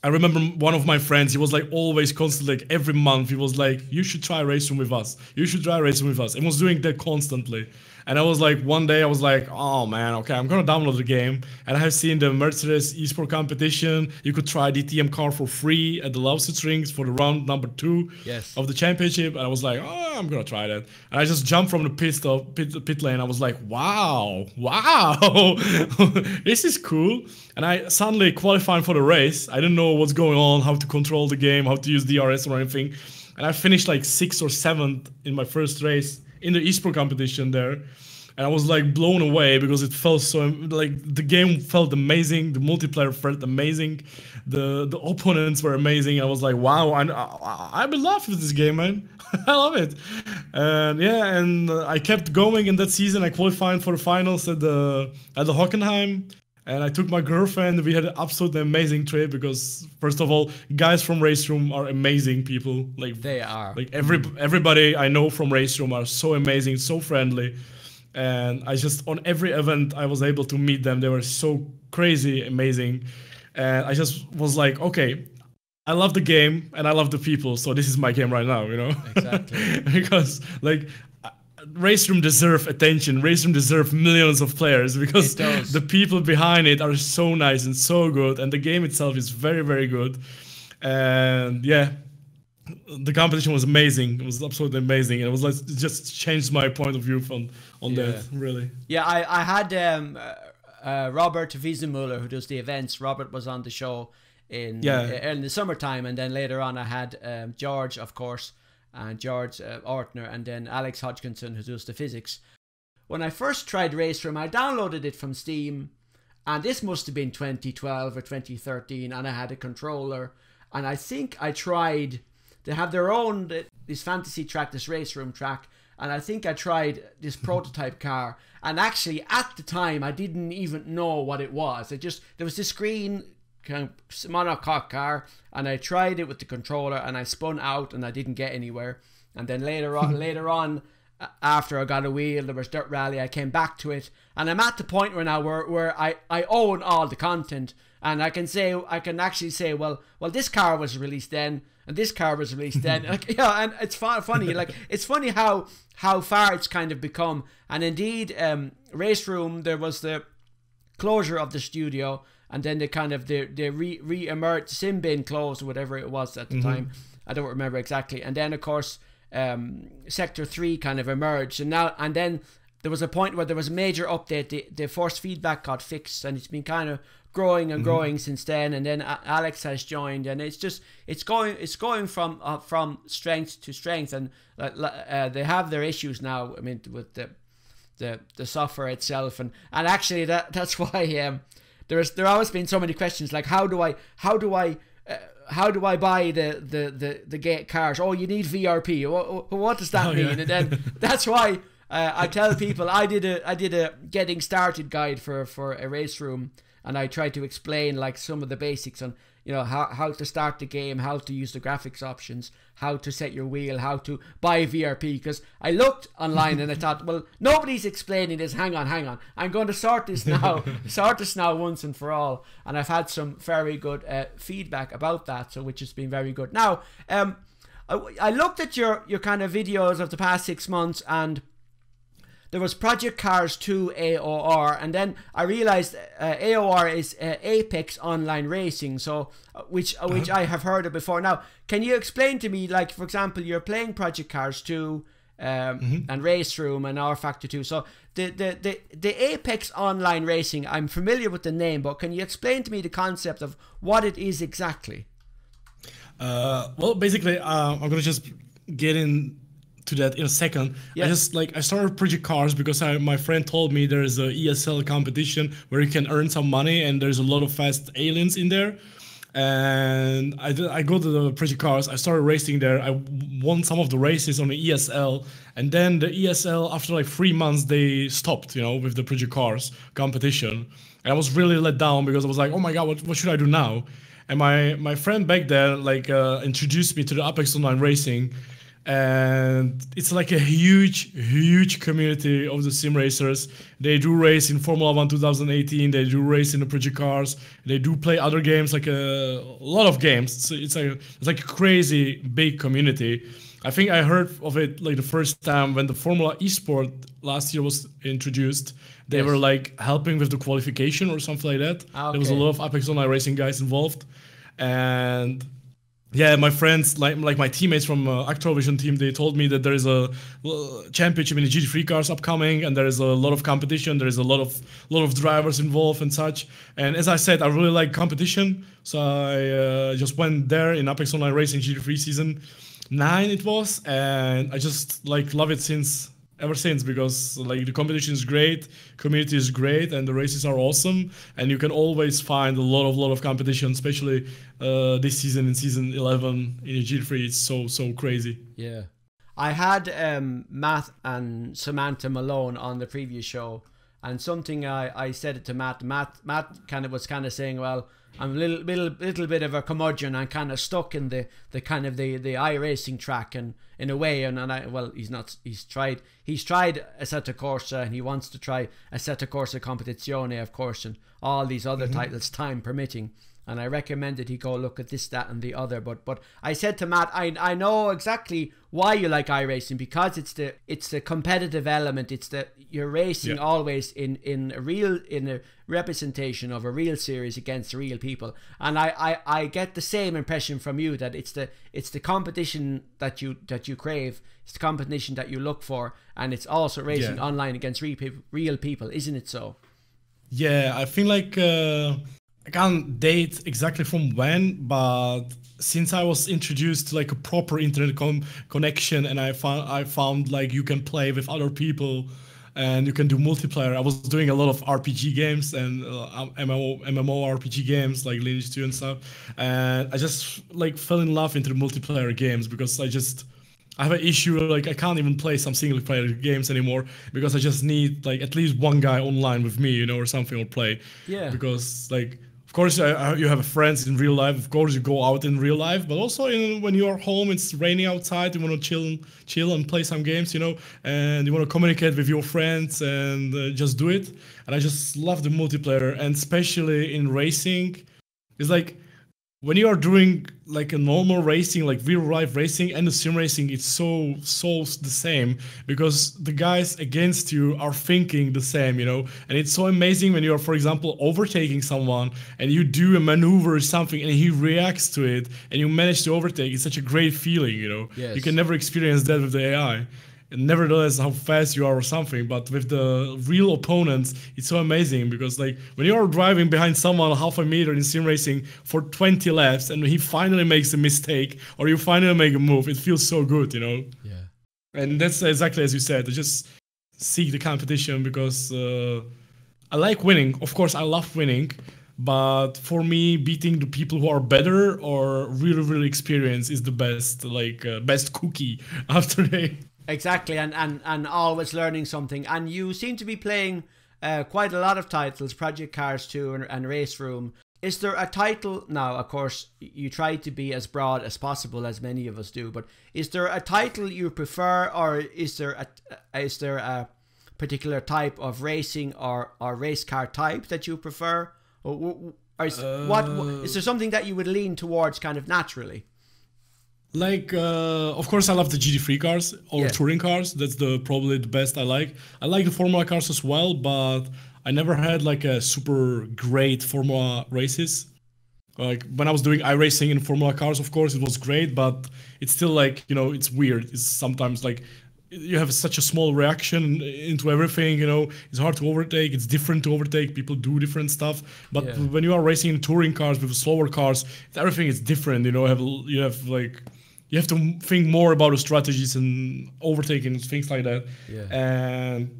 I remember one of my friends, he was like always constantly, like every month, he was like, you should try RaceRoom with us. You should try RaceRoom with us. And was doing that constantly. And I was like, one day I was like, oh man, okay, I'm gonna download the game. And I have seen the Mercedes eSport competition. You could try DTM car for free at the Lausitzrings for the round number 2 of the championship. And I was like, oh, I'm gonna try that. And I just jumped from the pit lane. I was like, wow, this is cool. And I suddenly qualified for the race. I didn't know what's going on, how to control the game, how to use DRS or anything. And I finished like 6th or 7th in my first race in the eSport competition there. And I was like blown away because it felt so, like the game felt amazing. The multiplayer felt amazing. The opponents were amazing. I was like, wow, I'm in love with this game, man. I love it. And yeah, and I kept going in that season. I qualified for the finals at the Hockenheim. And I took my girlfriend. We had an absolutely amazing trip because, first of all, guys from RaceRoom are amazing people. Like they are. Like everybody I know from RaceRoom are so amazing, so friendly. And I just, on every event I was able to meet them. They were so crazy, amazing. And I just was like, okay, I love the game and I love the people. So this is my game right now, you know? Exactly. Because like, RaceRoom deserve attention. RaceRoom deserve millions of players because the people behind it are so nice and so good, and the game itself is very, very good. And yeah, the competition was amazing. It was absolutely amazing. And it was like, it just changed my point of view on that, really. Yeah, I had Robert Wiesenmuller, who does the events. Robert was on the show in the summertime, and then later on I had George, of course, and Georg Ortner, and then Alex Hodgkinson, who does the physics. When I first tried RaceRoom, I downloaded it from Steam, and this must have been 2012 or 2013, and I had a controller, and I think I tried, they have their own, this fantasy track, this RaceRoom track, and I think I tried this prototype car, and actually at the time I didn't even know what it was. There was this screen kind of monocoque car, and I tried it with the controller and I spun out and I didn't get anywhere. And then later on after I got a wheel, there was Dirt Rally, I came back to it, and I'm at the point where now where I own all the content, and I can actually say, well this car was released then and this car was released then. Like, yeah, and it's funny, like it's funny how far it's kind of become. And indeed, RaceRoom, there was the closure of the studio, and then they kind of they re-emerged, Simbin closed or whatever it was at the time. I don't remember exactly. And then of course Sector 3 kind of emerged, and then there was a point where there was a major update. The force feedback got fixed, and it's been kind of growing and growing since then. And then Alex has joined, and it's going from strength to strength. And they have their issues now, I mean, with the software itself, and actually that's why there always been so many questions like how do I buy the gate cars? Oh, you need VRP. What does that mean? Yeah. And then that's why I tell people I did a getting started guide for a RaceRoom, and I tried to explain like some of the basics on, you know, how to start the game, how to use the graphics options, how to set your wheel, how to buy VRP. Because I looked online and I thought, well, nobody's explaining this. Hang on. I'm going to sort this now once and for all. And I've had some very good feedback about that, so which has been very good. Now, I looked at your kind of videos of the past 6 months, and there was Project Cars 2 AOR, and then I realized AOR is Apex Online Racing, so which I have heard of before. Now, can you explain to me, like, for example, you're playing Project Cars 2 and RaceRoom and R Factor 2. So the Apex Online Racing, I'm familiar with the name, but can you explain to me the concept of what it is exactly? Well, basically, I'm gonna just get into that in a second. Yeah. I started Project Cars because my friend told me there's a ESL competition where you can earn some money, and there's a lot of fast aliens in there. And I go to the Project Cars. I started racing there. I won some of the races on the ESL, and then the ESL after like 3 months they stopped, with the Project Cars competition. And I was really let down because I was like, oh my god, what should I do now? And my friend back there introduced me to the Apex Online Racing, and it's like a huge community of the sim racers. They do race in Formula 1 2018, they do race in the Project Cars, they do play other games, like a lot of games. So it's like a crazy big community. I think I heard of it like the first time when the Formula Esport last year was introduced. They were like helping with the qualification or something like that. Okay. There was a lot of Apex Online Racing guys involved. And yeah, my friends, like my teammates from Activision team, they told me that there is a championship in the GT3 cars upcoming, and there is a lot of competition. There is a lot of drivers involved and such. And as I said, I really like competition, so I just went there in Apex Online Racing GT3 season 9 it was, and I just like love it ever since, because like the competition is great, community is great, and the races are awesome, and you can always find a lot of competition, especially this season in season 11 in GT3. It's so crazy. Yeah, I had Matt and Samantha Malone on the previous show, and something I said it to Matt. Matt was saying, well, I'm a little bit of a curmudgeon. I'm kind of stuck in the iRacing track, and in a way, he's tried Assetto Corsa, and he wants to try Assetto Corsa Competizione, of course, and all these other titles, time permitting. And I recommended he go look at this, that, and the other. But I said to Matt, I know exactly why you like iRacing, because it's the competitive element. It's you're racing always in a representation of a real series against real people. And I get the same impression from you, that it's the competition that you crave. It's the competition that you look for, and it's also racing online against real people, isn't it so? Yeah, I think like I can't date exactly from when, but since I was introduced to like a proper internet connection, and I found like you can play with other people and you can do multiplayer. I was doing a lot of RPG games and MMO RPG games like Lineage 2 and stuff, and I just like fell in love into the multiplayer games, because I have an issue, like I can't even play some single player games anymore, because I just need like at least one guy online with me, or something, or play. Yeah. Because like, of course, you have friends in real life. Of course, you go out in real life, but also when you are home, it's raining outside. You want to chill and play some games, and you want to communicate with your friends and just do it. And I just love the multiplayer, and especially in racing, it's like when you are doing like a normal racing, like real life racing, and the sim racing, it's so the same, because the guys against you are thinking the same, and it's so amazing when you are, for example, overtaking someone and you do a maneuver or something and he reacts to it and you manage to overtake. It's such a great feeling, Yes. You can never experience that with the AI. And nevertheless, how fast you are or something, but with the real opponents, it's so amazing, because like when you are driving behind someone half a meter in sim racing for 20 laps and he finally makes a mistake or you finally make a move, it feels so good, Yeah. And that's exactly as you said. I just seek the competition because I like winning. Of course, I love winning, but for me, beating the people who are better or really experienced is the best, best cookie after they. Exactly, and always learning something. And you seem to be playing quite a lot of titles, Project Cars 2 and RaceRoom. Is there a title, now of course you try to be as broad as possible, as many of us do, but is there a title you prefer, or is there a particular type of racing or race car type that you prefer? Or is there something that you would lean towards kind of naturally? Like, of course, I love the GT3 cars or touring cars. That's probably the best I like. I like the Formula cars as well, but I never had like a super great Formula races. Like when I was doing iRacing in Formula cars, of course, it was great, but it's still like, it's weird. It's sometimes like you have such a small reaction into everything, it's hard to overtake. It's different to overtake. People do different stuff. But when you are racing in touring cars with slower cars, everything is different, you have to think more about the strategies and overtaking, things like that. Yeah. And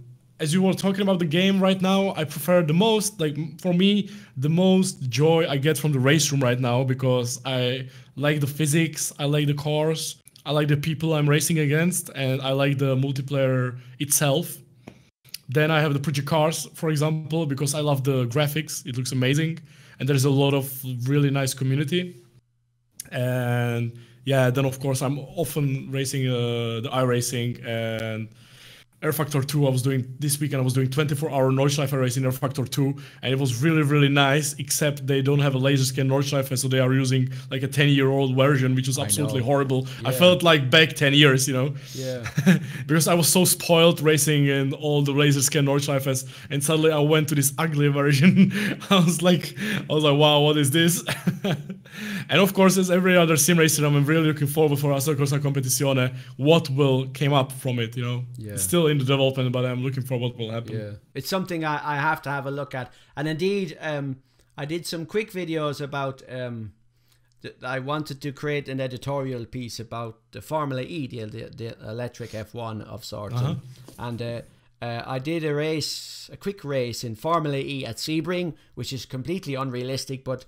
as you were talking about the game right now, I prefer the most, like for me, the most joy I get from the race room right now, because I like the physics, I like the cars, I like the people I'm racing against, and I like the multiplayer itself. Then I have the project cars, for example, because I love the graphics. It looks amazing, and there's a lot of really nice community. And yeah, then of course I'm often racing the iRacing and Air Factor 2. I was doing this weekend. I was doing 24-hour Nordschleife racing Air Factor 2, and it was really, really nice. Except they don't have a laser scan Nordschleife, so they are using like a 10-year-old version, which was absolutely horrible. Yeah. I felt like back 10 years, you know. Yeah. Because I was so spoiled racing in all the laser scan Nordschleifes, and suddenly I went to this ugly version. I was like, wow, what is this? And of course, as every other sim racer, I'm really looking forward for Assetto Corsa Competizione. What will came up from it, you know? Yeah. It's still in the development, but I'm looking for what will happen. Yeah, it's something I have to have a look at. And indeed, I did some quick videos about. I wanted to create an editorial piece about the Formula E, the electric F1 of sorts, and I did a quick race in Formula E at Sebring, which is completely unrealistic, but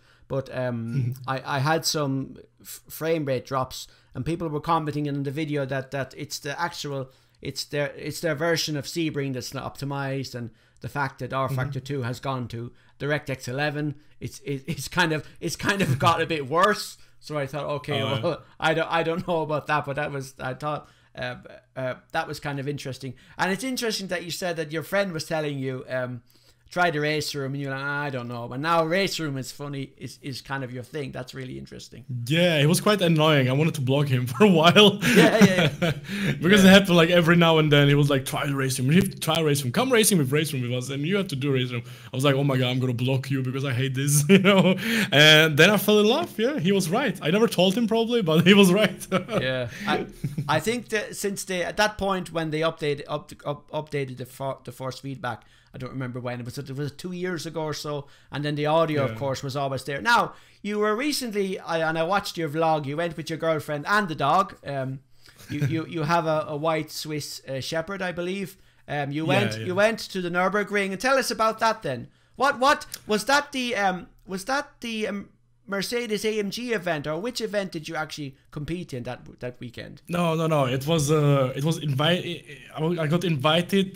I had some frame rate drops, and people were commenting in the video that it's the actual. It's their version of Sebring that's not optimized, and the fact that R Factor 2 has gone to DirectX 11, it's kind of got a bit worse. So I thought, okay, well, I don't know about that, but that was kind of interesting. And it's interesting that you said that your friend was telling you try the RaceRoom, and you're like, I don't know. But now RaceRoom is funny, is kind of your thing. That's really interesting. Yeah, it was quite annoying. I wanted to block him for a while. Yeah. Because it happened like every now and then. He was like, try the RaceRoom. You have to try RaceRoom. Come racing with RaceRoom with us, and you have to do RaceRoom. I was like, oh my god, I'm gonna block you because I hate this, you know. And then I fell in love. Yeah, he was right. I never told him probably, but he was right. Yeah, I think that since at that point when they updated the force feedback. I don't remember when it was 2 years ago or so, and then the audio, of course, was always there. Now, you were recently, and I watched your vlog. You went with your girlfriend and the dog. You have a white Swiss Shepherd, I believe. You went to the Nürburgring, and tell us about that. Then, what was that? The Mercedes AMG event, or which event did you actually compete in that weekend? No. It was I got invited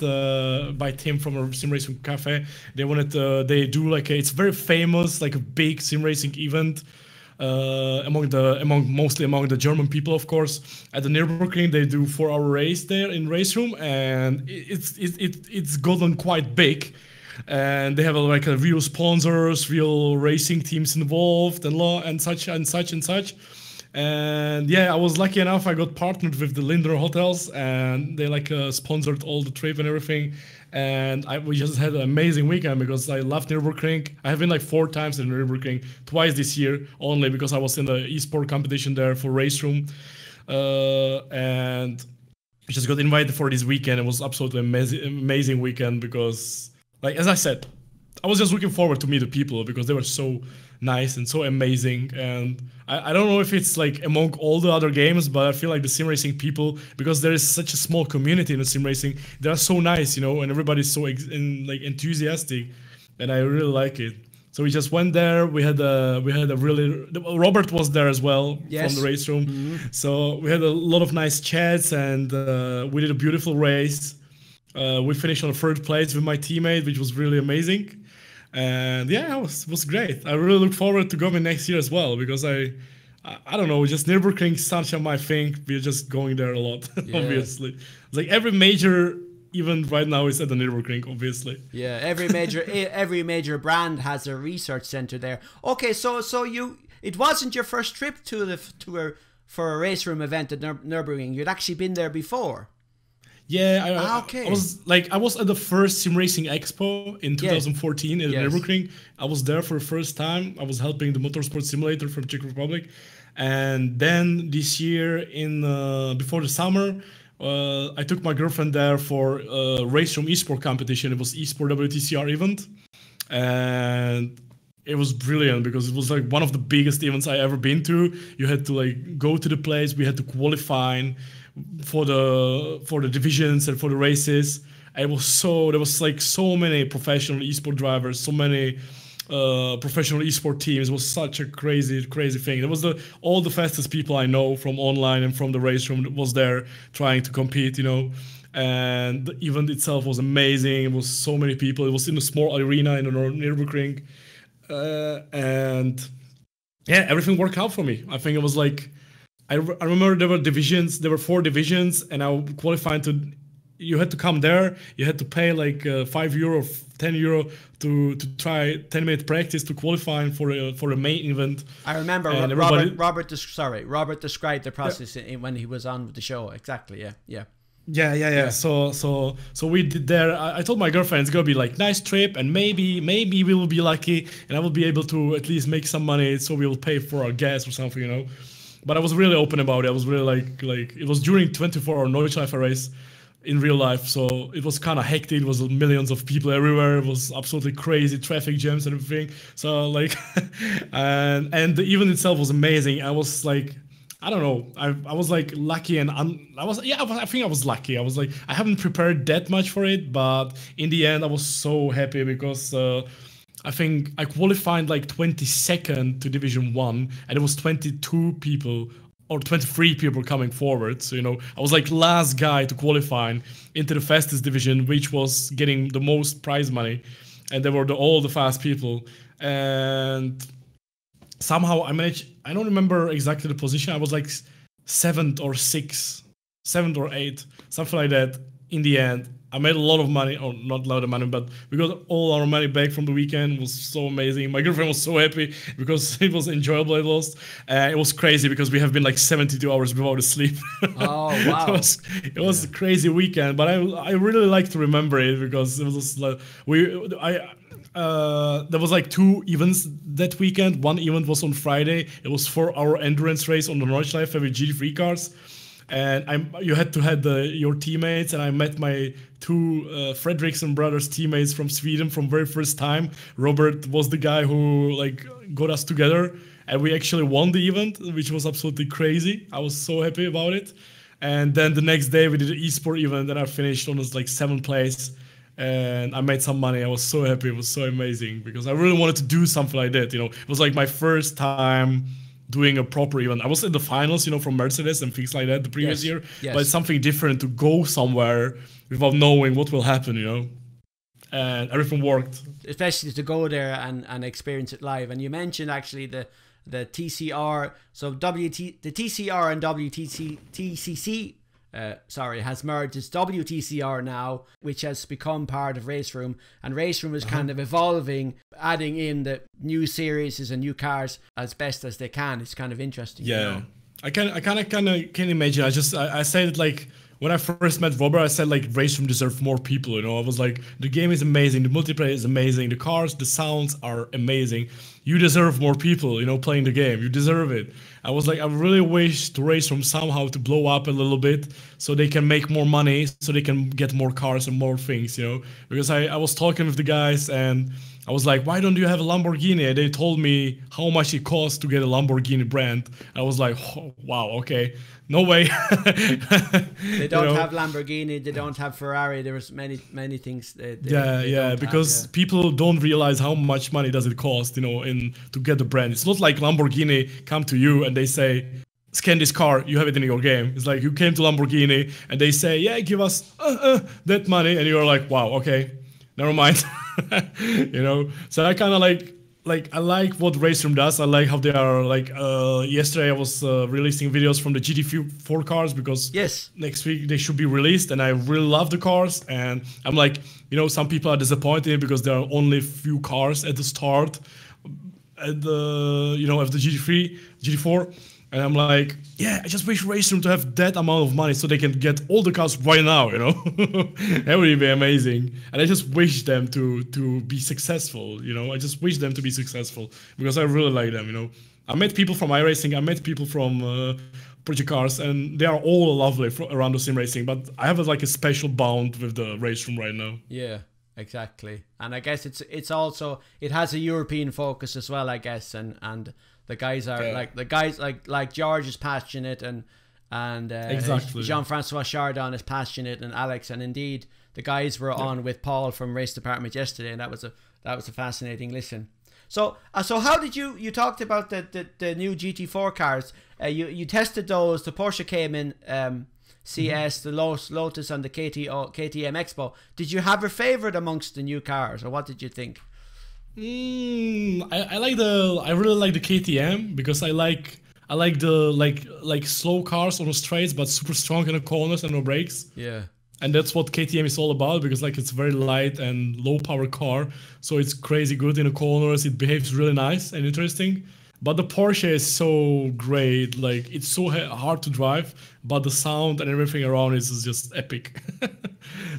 by Tim from a sim racing cafe. They wanted they do like it's very famous, like a big sim racing event mostly among the German people, of course. At the Nürburgring, they do 4-hour race there in RaceRoom, and it's gotten quite big. And they have like real sponsors, real racing teams involved, and such. And yeah, I was lucky enough. I got partnered with the Lindner Hotels, and they like sponsored all the trip and everything. And we just had an amazing weekend because I love Nürburgring. I have been like 4 times in Nürburgring, twice this year only because I was in the esport competition there for RaceRoom, and I just got invited for this weekend. It was absolutely amazing weekend because. Like, as I said, I was just looking forward to meet the people because they were so nice and so amazing. And I don't know if it's like among all the other games, but I feel like the sim racing people, because there is such a small community in the sim racing, they are so nice, you know, and everybody's so enthusiastic, and I really like it. So we just went there. We had a really Robert was there as well from the RaceRoom. So we had a lot of nice chats, and we did a beautiful race. We finished on 3rd place with my teammate, which was really amazing. And yeah, it was great. I really look forward to going next year as well, because I don't know, just Nürburgring is such a my thing. We're just going there a lot, obviously. It's like every major event right now is at the Nürburgring, obviously. Yeah, every major brand has a research center there. Okay, so it wasn't your first trip for a RaceRoom event at Nürburgring. You'd actually been there before. Yeah, I was at the first Sim Racing Expo in 2014 in Nürburgring. I was there for the first time. I was helping the motorsport simulator from Czech Republic, and then this year before the summer, I took my girlfriend there for a RaceRoom esport competition. It was esport WTCR event, and it was brilliant because it was like one of the biggest events I ever been to. You had to like go to the place. We had to qualify for the divisions and for the races, And there was like so many professional esport drivers, so many professional esport teams. It was such a crazy thing. There was all the fastest people I know from online and from the race room was there trying to compete, you know. And the event itself was amazing. It was so many people. It was in a small arena in the Nürburgring, and yeah, everything worked out for me. I think it was like I remember there were divisions. There were 4 divisions, and I qualified to. You had to come there. You had to pay like €5, €10 to try 10-minute practice to qualify for a main event. I remember Robert described the process when he was on with the show. Exactly. Yeah. So we did there. I told my girlfriend it's gonna be like nice trip, and maybe we will be lucky, and I will be able to at least make some money, so we will pay for our gas or something, you know. But I was really open about it. I was really like it was during 24-hour Nordschleife race in real life, so it was kind of hectic. It was millions of people everywhere. It was absolutely crazy, traffic jams and everything. So like, and the event itself was amazing. I was like, I don't know, I was like lucky, and I think I was lucky. I was like, I haven't prepared that much for it, but in the end I was so happy because I think I qualified like 22nd to Division 1, and it was 22 people or 23 people coming forward. So, you know, I was like last guy to qualify into the fastest division, which was getting the most prize money. And they were all the fast people. And somehow I managed, I don't remember exactly the position. I was like 7th or 8th, something like that in the end. I made a lot of money, or not a lot of money, but we got all our money back from the weekend. It was so amazing. My girlfriend was so happy because it was enjoyable at least. It was crazy because we have been like 72 hours without sleep. Oh, wow. it was a crazy weekend, but I really like to remember it because it was like, there was like 2 events that weekend. One event was on Friday. It was 4-hour endurance race on the Nordschleife with GT3 cars. And you had to have your teammates, and I met my 2 Fredriksson brothers teammates from Sweden from very first time. Robert was the guy who like got us together, and we actually won the event, which was absolutely crazy. I was so happy about it. And then the next day we did an esport event, and I finished on like 7th place, and I made some money. I was so happy. It was so amazing because I really wanted to do something like that. You know, it was like my first time doing a proper event. I was in the finals, you know, from Mercedes and things like that the previous year, but it's something different to go somewhere without knowing what will happen, you know. And everything worked. Especially to go there and experience it live. And you mentioned actually the TCR, so the TCR and WTCC has merged. It's WTCR now, which has become part of RaceRoom, and RaceRoom is kind of evolving, adding in the new series and new cars as best as they can. It's kind of interesting. Yeah, you know? I kind of can imagine. I said like when I first met Robert, I said like RaceRoom deserves more people. You know, I was like, the game is amazing, the multiplayer is amazing, the cars, the sounds are amazing. You deserve more people, you know, playing the game. You deserve it. I was like, I really wish to RaceRoom somehow to blow up a little bit so they can make more money, so they can get more cars and more things, you know. Because I was talking with the guys and I was like, why don't you have a Lamborghini? And they told me how much it costs to get a Lamborghini brand. I was like, oh, wow, okay. No way. They don't have Lamborghini. They don't have Ferrari. There's many things. Because people don't realize how much money does it cost, you know, to get the brand. It's not like Lamborghini come to you and they say, scan this car, you have it in your game. It's like you came to Lamborghini and they say, yeah, give us that money, and you're like, wow, okay, never mind. You know, so I kind of like I like what RaceRoom does. I like how they are like. Yesterday I was releasing videos from the GT4 cars because next week they should be released, and I really love the cars. And I'm like, you know, some people are disappointed because there are only few cars at the start, at the of the GT4. And I'm like, yeah, I just wish RaceRoom to have that amount of money so they can get all the cars right now, you know? That would be amazing. And I just wish them to be successful, you know? I just wish them to be successful because I really like them, you know? I met people from iRacing, I met people from Project Cars, and they are all lovely around the sim racing, but I have like a special bond with the RaceRoom right now. Yeah, exactly. And I guess it's also, it has a European focus as well, I guess, and the guys are like George is passionate, and and exactly. Jean-Francois Chardon is passionate, and Alex, and indeed the guys were on with Paul from Race Department yesterday, and that was a fascinating listen. So how did you talked about the new GT4 cars? You tested those. The Porsche Cayman, CS, the Lotus, and the KTM Expo. Did you have a favorite amongst the new cars, or what did you think? I really like the KTM, because I like the slow cars on the straights, but super strong in the corners and no brakes. Yeah. And that's what KTM is all about, because like it's very light and low power car, so it's crazy good in the corners. It behaves really nice and interesting. But the Porsche is so great, like it's so hard to drive, but the sound and everything around is just epic.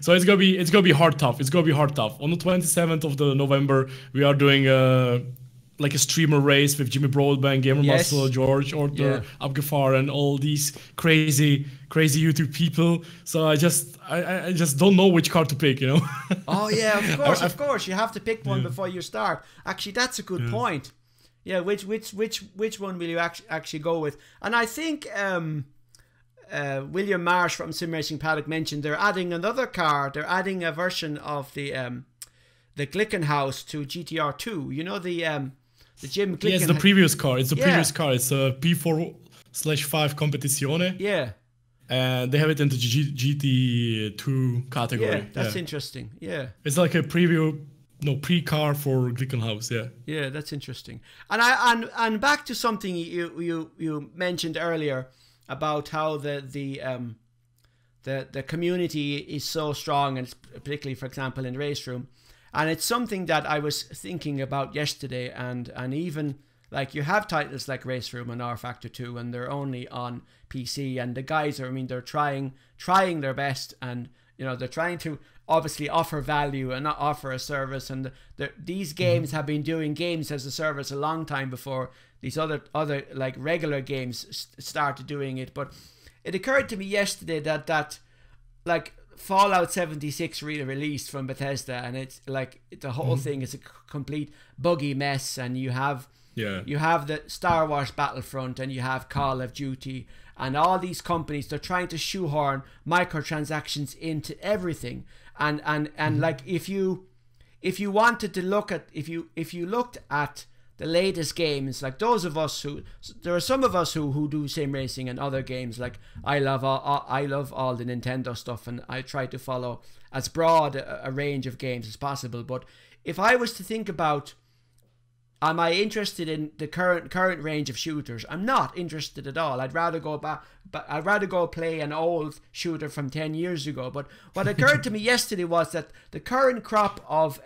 So it's gonna be hard tough. It's gonna be hard tough. On the 27th of November, we are doing like a streamer race with Jimmy Broadbent, Gamer Muscle, Georg Ortner, Abgefahr, and all these crazy YouTube people. So I just don't know which car to pick, you know. Oh yeah, of course, you have to pick one before you start. Actually, that's a good point. Yeah, which one will you actually go with? And I think William Marsh from Sim Racing Paddock mentioned they're adding another car. They're adding a version of the Glickenhaus to GTR2. You know the Jim Glicken. Yeah, it's the previous car. It's the previous car. It's a P4/5 Competizione. Yeah. And they have it in the GT2 category. Yeah, that's interesting. Yeah. It's like a pre-car for Glickenhaus. Yeah. Yeah, that's interesting. And back to something you mentioned earlier about how the community is so strong, and particularly, for example, in RaceRoom. And it's something that I was thinking about yesterday, and even like you have titles like RaceRoom and R Factor 2, and they're only on PC, and the guys are, I mean, they're trying their best, and you know, they're trying to obviously offer value and not offer a service, and these games have been doing games as a service a long time before these other like regular games started doing it. But it occurred to me yesterday that like Fallout 76 really released from Bethesda, and it's like the whole thing is a complete buggy mess, and you have the Star Wars Battlefront, and you have Call of Duty, and all these companies, they're trying to shoehorn microtransactions into everything, and like if you wanted to look at if you looked at the latest games, like those of us there are some of us who do sim racing and other games. Like I love all the Nintendo stuff, and I try to follow as broad a range of games as possible. But if I was to think about, am I interested in the current range of shooters? I'm not interested at all. I'd rather go back, but I'd rather go play an old shooter from 10 years ago. But what occurred to me yesterday was that the current crop of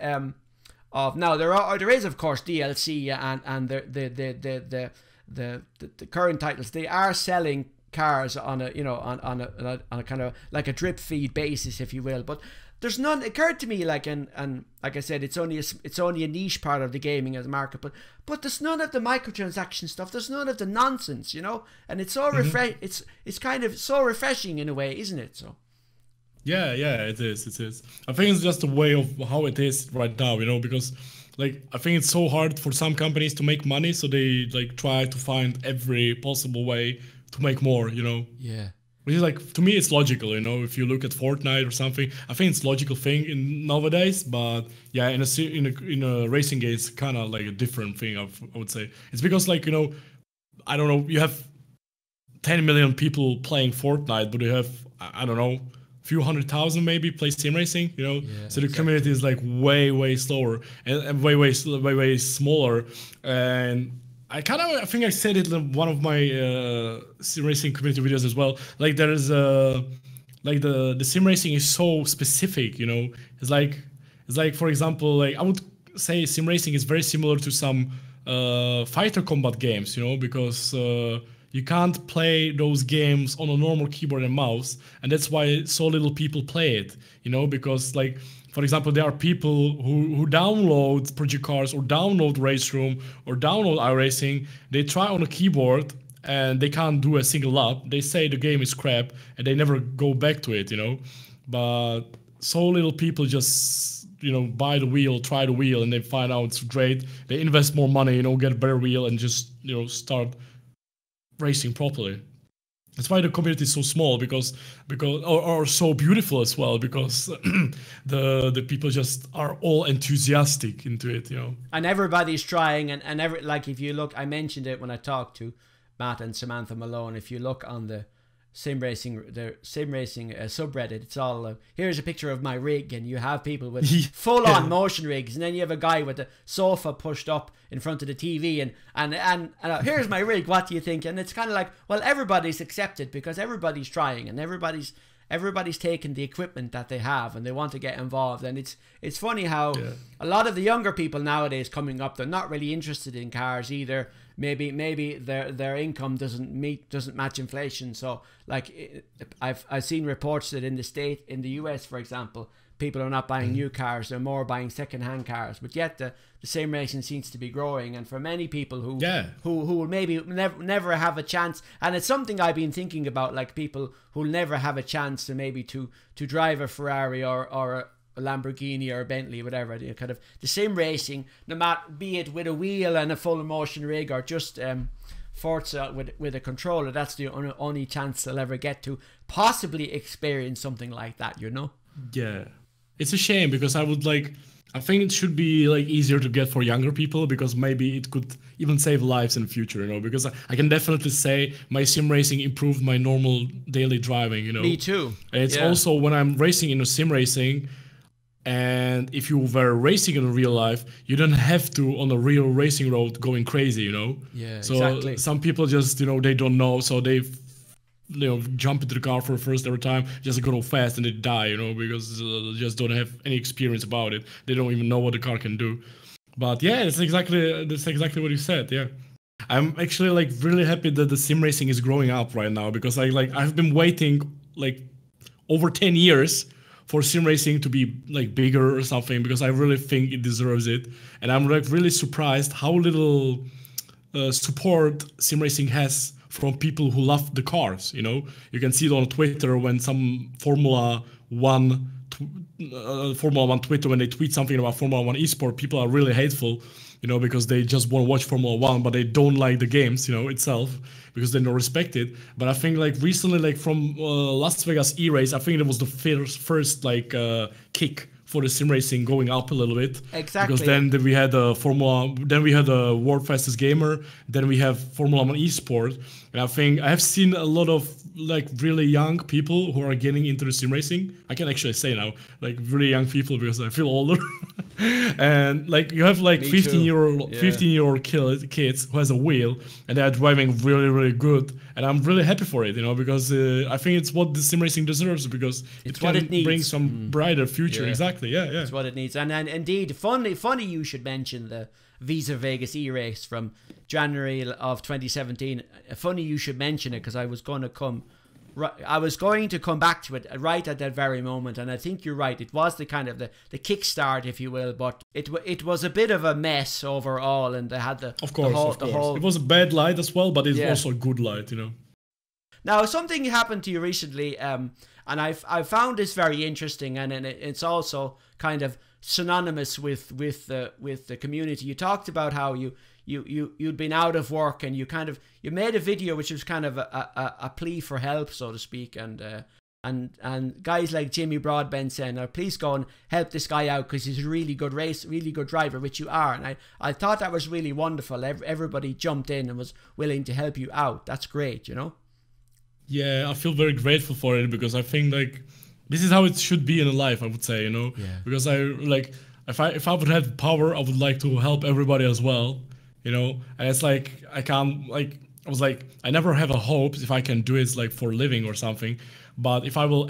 now there is of course DLC and the current titles. They are selling cars on a on a kind of like a drip feed basis, if you will. But there's none. It occurred to me, like, and like I said, it's only a niche part of the gaming as a market, but there's none of the microtransaction stuff. There's none of the nonsense, you know. And it's so it's kind of so refreshing in a way, isn't it? So. Yeah, it is. I think it's just the way of how it is right now, you know, because like I think it's so hard for some companies to make money, so they like try to find every possible way to make more, you know. Yeah. Which is like, to me, it's logical, you know. If you look at Fortnite or something, I think it's a logical thing in nowadays. But yeah, in a racing game, it's kind of like a different thing. I would say it's because, like, you know, I don't know, you have 10 million people playing Fortnite, but you have, I don't know, few 100,000 maybe play sim racing, you know. Yeah, so the community is like way slower and way smaller. And I think I said it in one of my sim racing community videos as well. Like there is like the sim racing is so specific, you know. It's like for example, like I would say sim racing is very similar to some fighter combat games, you know, because you can't play those games on a normal keyboard and mouse, and that's why so little people play it, you know, because like, for example, there are people who download Project Cars or download RaceRoom or download iRacing. They try on a keyboard and they can't do a single lap. They say the game is crap and they never go back to it, you know. But so little people just, you know, buy the wheel, try the wheel, and they find out it's great. They invest more money, you know, get a better wheel and just, you know, start racing properly. That's why the community is so small, because or so beautiful as well, because the people just are all enthusiastic into it, you know. And everybody's trying, and like if you look, I mentioned it when I talked to Matt and Samantha Malone. If you look on the sim racing subreddit, it's all here's a picture of my rig, and you have people with full on motion rigs, and then you have a guy with the sofa pushed up in front of the TV, and here's my rig, what do you think? And it's kind of like, well, everybody's accepted because everybody's trying, and everybody's taking the equipment that they have, and they want to get involved. And it's funny how a lot of the younger people nowadays coming up, they're not really interested in cars either. Maybe their income doesn't match inflation. So like I've seen reports that in the US, for example, people are not buying new cars, they're more buying second-hand cars. But yet the sim racing seems to be growing, and for many people who will maybe never have a chance, and it's something I've been thinking about, like people who'll never have a chance to maybe to drive a Ferrari or a Lamborghini or a Bentley, whatever, kind of the sim racing, no matter, be it with a wheel and a full motion rig, or just Forza with a controller. That's the only chance they'll ever get to possibly experience something like that, you know? Yeah. It's a shame, because I think it should be like easier to get for younger people, because maybe it could even save lives in the future, you know, because I can definitely say my sim racing improved my normal daily driving, you know. Me too. And it's also when I'm racing in a sim racing, and if you were racing in real life, you don't have to on a real racing road going crazy, you know. Yeah, so exactly. Some people just, you know, they don't know, so they jump into the car for the first ever time, just go fast, and they die, you know, because they just don't have any experience about it. They don't even know what the car can do. But yeah, that's exactly what you said. Yeah, I'm actually like really happy that the sim racing is growing up right now, because I've been waiting like over 10 years for sim racing to be like bigger or something, because I really think it deserves it. And I'm like really surprised how little support sim racing has from people who love the cars, you know. You can see it on Twitter when some Formula 1 Twitter, when they tweet something about Formula 1 esport, people are really hateful, you know, because they just want to watch Formula 1, but they don't like the games, you know, itself, because they don't respect it. But I think like recently, like from Las Vegas E-Race, I think it was the first like kick for the sim racing going up a little bit. Exactly. Because then we had a World Fastest Gamer, then we have Formula 1 Esport, and I think I have seen a lot of like really young people who are getting into the sim racing. I can actually say now, like really young people, because I feel older. And like you have like 15-year-old kids who has a wheel, and they are driving really, really good. And I'm really happy for it, you know, because I think it's what the sim racing deserves, because it can bring some brighter future. Yeah. Exactly. Yeah. It's what it needs. And indeed, funny you should mention the Visa Vegas E-Race from January of 2017. Funny you should mention it, because I was going to come back to it right at that very moment, and I think you're right. It was the kind of the kickstart, if you will, but it was a bit of a mess overall, and they had of course. It was a bad light as well, but it's also a good light, you know. Now, something happened to you recently, and I found this very interesting, and it's also kind of synonymous with the community. You talked about how you'd been out of work, and you made a video which was kind of a plea for help, so to speak, and guys like Jimmy Broadbent saying, please go and help this guy out, because he's a really good driver, which you are. And I thought that was really wonderful. Everybody jumped in and was willing to help you out. That's great, you know. Yeah, I feel very grateful for it, because I think like this is how it should be in life, I would say, you know. Yeah. Because I like if I would have power, I would like to help everybody as well, you know. And it's like I never have a hope if I can do it like for a living or something. But if I will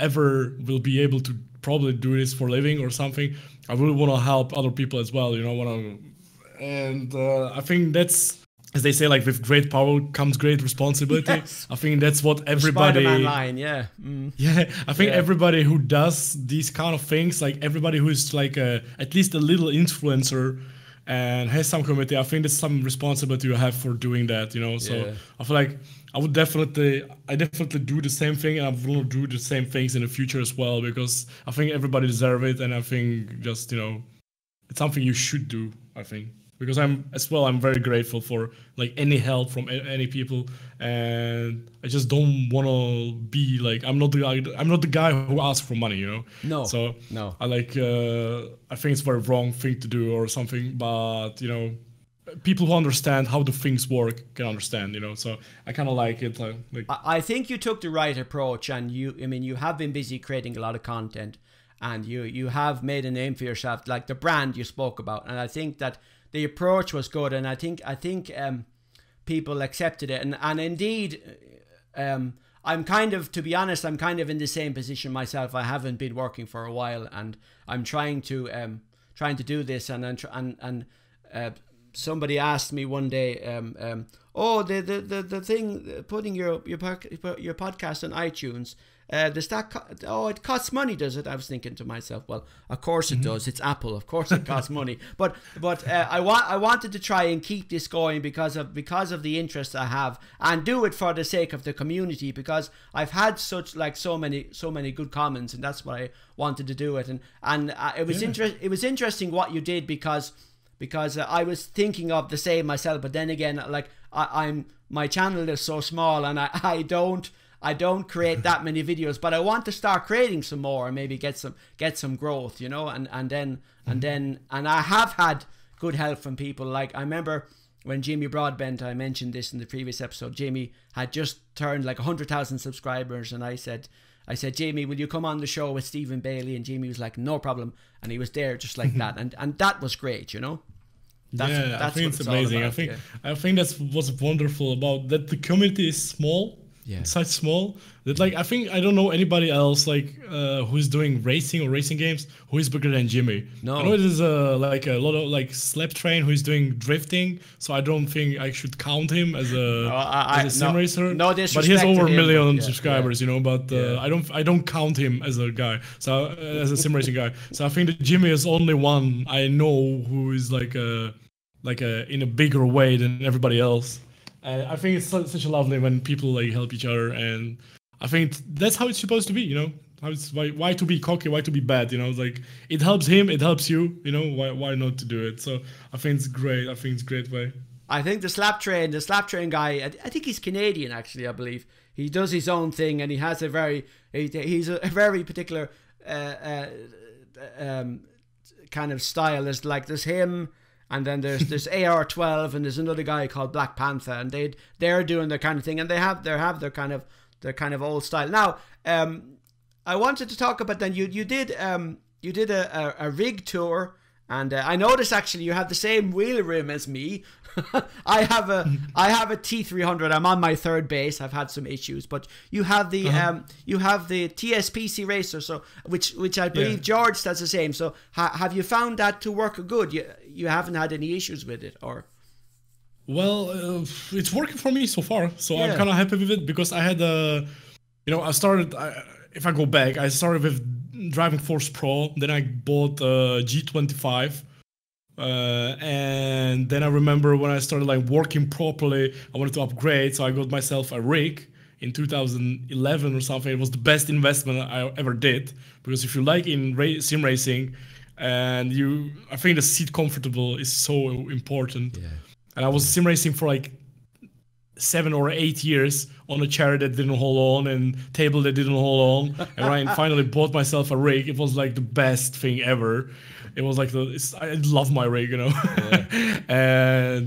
be able to probably do this for a living or something, I really want to help other people as well, you know. And I think that's, as they say, like with great power comes great responsibility. Yes. I think that's what everybody. Spider-Man line, yeah. Yeah, I think everybody who does these kind of things, like everybody who is like at least a little influencer and has some community, I think there's some responsibility you have for doing that, you know. So I feel like I definitely do the same thing, and I will do the same things in the future as well, because I think everybody deserves it, and I think just, you know, it's something you should do, I think. because I'm very grateful for like any help from any people, and I just don't want to be like, I'm not the guy who asks for money, you know. No. So no. I think it's a very wrong thing to do or something, but you know, people who understand how the things work can understand, you know. So I kind of like it. I think you took the right approach, and you have been busy creating a lot of content, and you have made a name for yourself, like the brand you spoke about, and I think that the approach was good, and I think people accepted it, and indeed, I'm kind of, to be honest, I'm kind of in the same position myself. I haven't been working for a while, and I'm trying to do this, and somebody asked me one day, oh, the thing, putting your podcast on iTunes, does that it costs money, does it? I was thinking to myself, well, of course it does. It's Apple, of course it costs money. But I wanted to try and keep this going because of the interest I have, and do it for the sake of the community, because I've had so many good comments, and that's why I wanted to do it. And it was interesting what you did, because I was thinking of the same myself, but then again, like my channel is so small, and I don't create that many videos, but I want to start creating some more and maybe get some growth, you know, and I have had good help from people. Like I remember when Jamie Broadbent, I mentioned this in the previous episode, Jamie had just turned like 100,000 subscribers, and I said, Jamie, will you come on the show with Stephen Bailey? And Jamie was like, no problem, and he was there just like that, and that was great, you know. That's I think it's amazing. I think that's what's wonderful about that. The community is small. Yeah. It's such small that, like, I don't know anybody else like who's doing racing or racing games who is bigger than Jimmy. No. I know there's like a lot of like Slap Train who is doing drifting, so I don't think I should count him as a sim racer. No disrespect, but he has over a million yeah, subscribers, you know. But I don't count him as a guy, so as a sim racing guy. So I think that Jimmy is only one I know who is like in a bigger way than everybody else. I think it's such a lovely when people like help each other, and I think that's how it's supposed to be, you know. How it's why to be cocky, why to be bad, you know. It's like it helps him, it helps you, you know. Why not to do it? So I think it's great. I think it's a great way. I think the slap train guy, I think he's Canadian actually. I believe he does his own thing, and he has a very particular kind of style. There's him. And then there's AR12, and there's another guy called Black Panther, and they're doing their kind of thing, and they have their kind of old style. Now, I wanted to talk about then you did a rig tour, and I noticed actually you have the same wheel rim as me. I have a T300. I'm on my third base. I've had some issues, but you have the TSPC racer, so which I believe George does the same. So have you found that to work good? You haven't had any issues with it, or? Well, it's working for me so far, so I'm kind of happy with it, because I had I started. If I go back, I started with Driving Force Pro, then I bought a G25. And then I remember when I started like working properly, I wanted to upgrade, so I got myself a rig in 2011 or something. It was the best investment I ever did, because if you like in sim racing, and I think the seat comfortable is so important. Yeah. And I was sim racing for like 7 or 8 years on a chair that didn't hold on and table that didn't hold on, and I finally bought myself a rig. It was like the best thing ever. It was like I love my rig, you know. Yeah.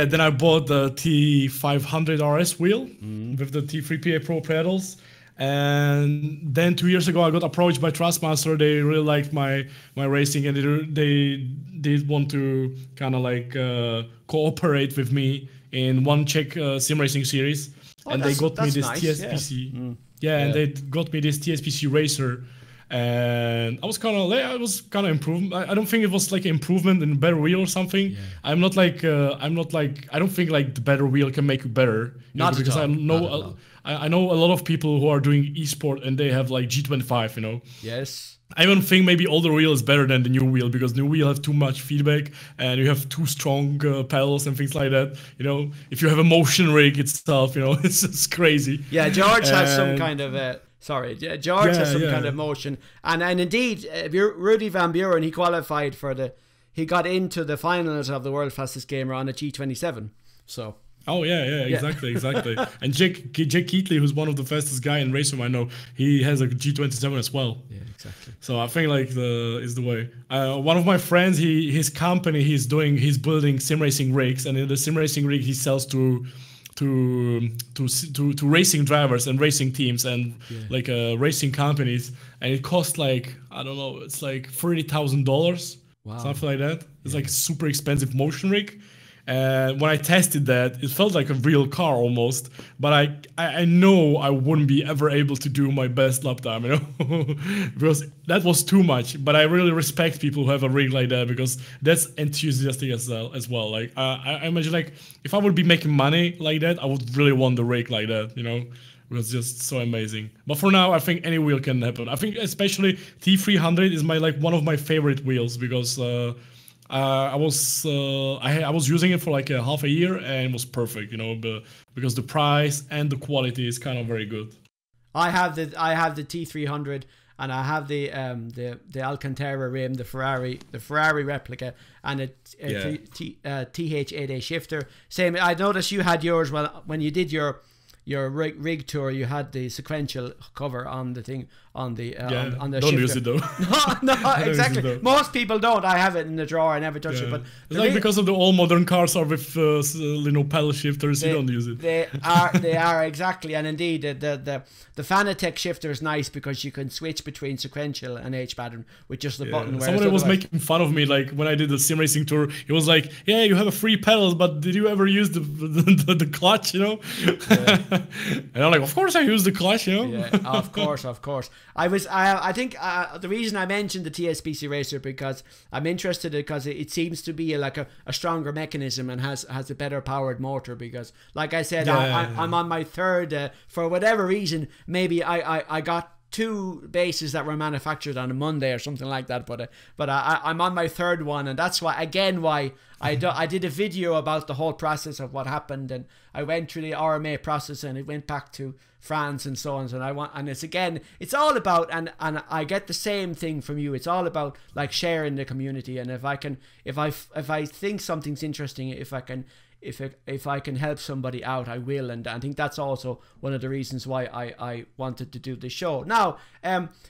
And then I bought the T500 RS wheel with the T3PA Pro pedals. And then 2 years ago, I got approached by Thrustmaster. They really liked my racing, and they did want to kind of like cooperate with me in one Czech sim racing series. And they got me this nice. TSPC. Yeah. And they got me this TSPC racer. And I was kind of improved. I don't think it was like an improvement in a better wheel or something. Yeah. I don't think like the better wheel can make you better. Not because I know I know a lot of people who are doing esport and they have like G25, you know. Yes. I don't think maybe older wheel is better than the new wheel, because new wheel have too much feedback and you have too strong pedals and things like that. You know, if you have a motion rig itself, you know, it's just crazy. Yeah, George has some kind of George has some kind of motion, and indeed, Rudy Van Buren, he qualified for the he got into the finals of the World Fastest Gamer on a G27. So. Oh yeah, exactly. And Jake Keatley, who's one of the fastest guy in RaceRoom I know, he has a G27 as well. Yeah, exactly. So I think like is the way. One of my friends, his company, he's building sim racing rigs, and in the sim racing rig he sells to racing drivers and racing teams and like racing companies, and it costs like, I don't know, it's like $30,000, something like that. It's like a super expensive motion rig. And when I tested that, it felt like a real car almost, but I know I wouldn't be ever able to do my best lap time, you know, because that was too much. But I really respect people who have a rig like that, because that's enthusiastic as well. Like I imagine, like, if I would be making money like that, I would really want the rig like that, you know. It was just so amazing. But for now, I think any wheel can happen. I think especially T300 is one of my favorite wheels, because I was using it for like a half a year, and it was perfect, you know, because the price and the quality is kind of very good. I have the T300, and I have the Alcantara rim, the Ferrari replica, and a TH8A shifter. Same. I noticed you had yours when you did your rig tour. You had the sequential cover on the thing on the don't shifter. Use it though. no, exactly. Most people don't. I have it in the drawer. I never touch it. But it's like, because of the all modern cars are with pedal shifters, you don't use it. They are exactly, and indeed the Fanatec shifter is nice because you can switch between sequential and H pattern with just the button. Somebody was making fun of me, like when I did the sim racing tour. He was like, "Yeah, you have a free pedal, but did you ever use the clutch?" You know. Yeah. And I'm like, "Of course I use the clutch, you know." Yeah, of course. I think the reason I mentioned the TSPC Racer, because I'm interested because it seems to be like a stronger mechanism and has a better powered motor, because like I said, I'm on my third, for whatever reason, maybe I got 2 bases that were manufactured on a Monday or something like that, but I'm on my third one, and that's why I did a video about the whole process of what happened, and I went through the RMA process, and it went back to France and so on. And it's all about, and I get the same thing from you. It's all about like sharing the community, and if I think something's interesting, if I can help somebody out, I will. And I think that's also one of the reasons why I wanted to do this show. Now,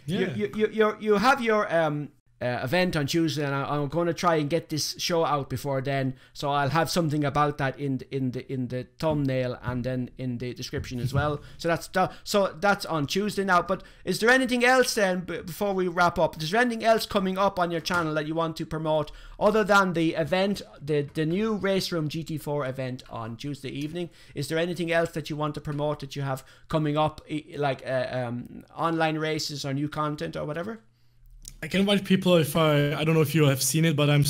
you have your event on Tuesday, and I'm going to try and get this show out before then, so I'll have something about that in the thumbnail and then in the description as well. So that's on Tuesday now. But is there anything else then, before we wrap up? Is there anything else coming up on your channel that you want to promote other than the event, the new RaceRoom GT4 event on Tuesday evening? Is there anything else that you want to promote that you have coming up, like online races or new content or whatever? I can invite people I don't know if you have seen it, but I'm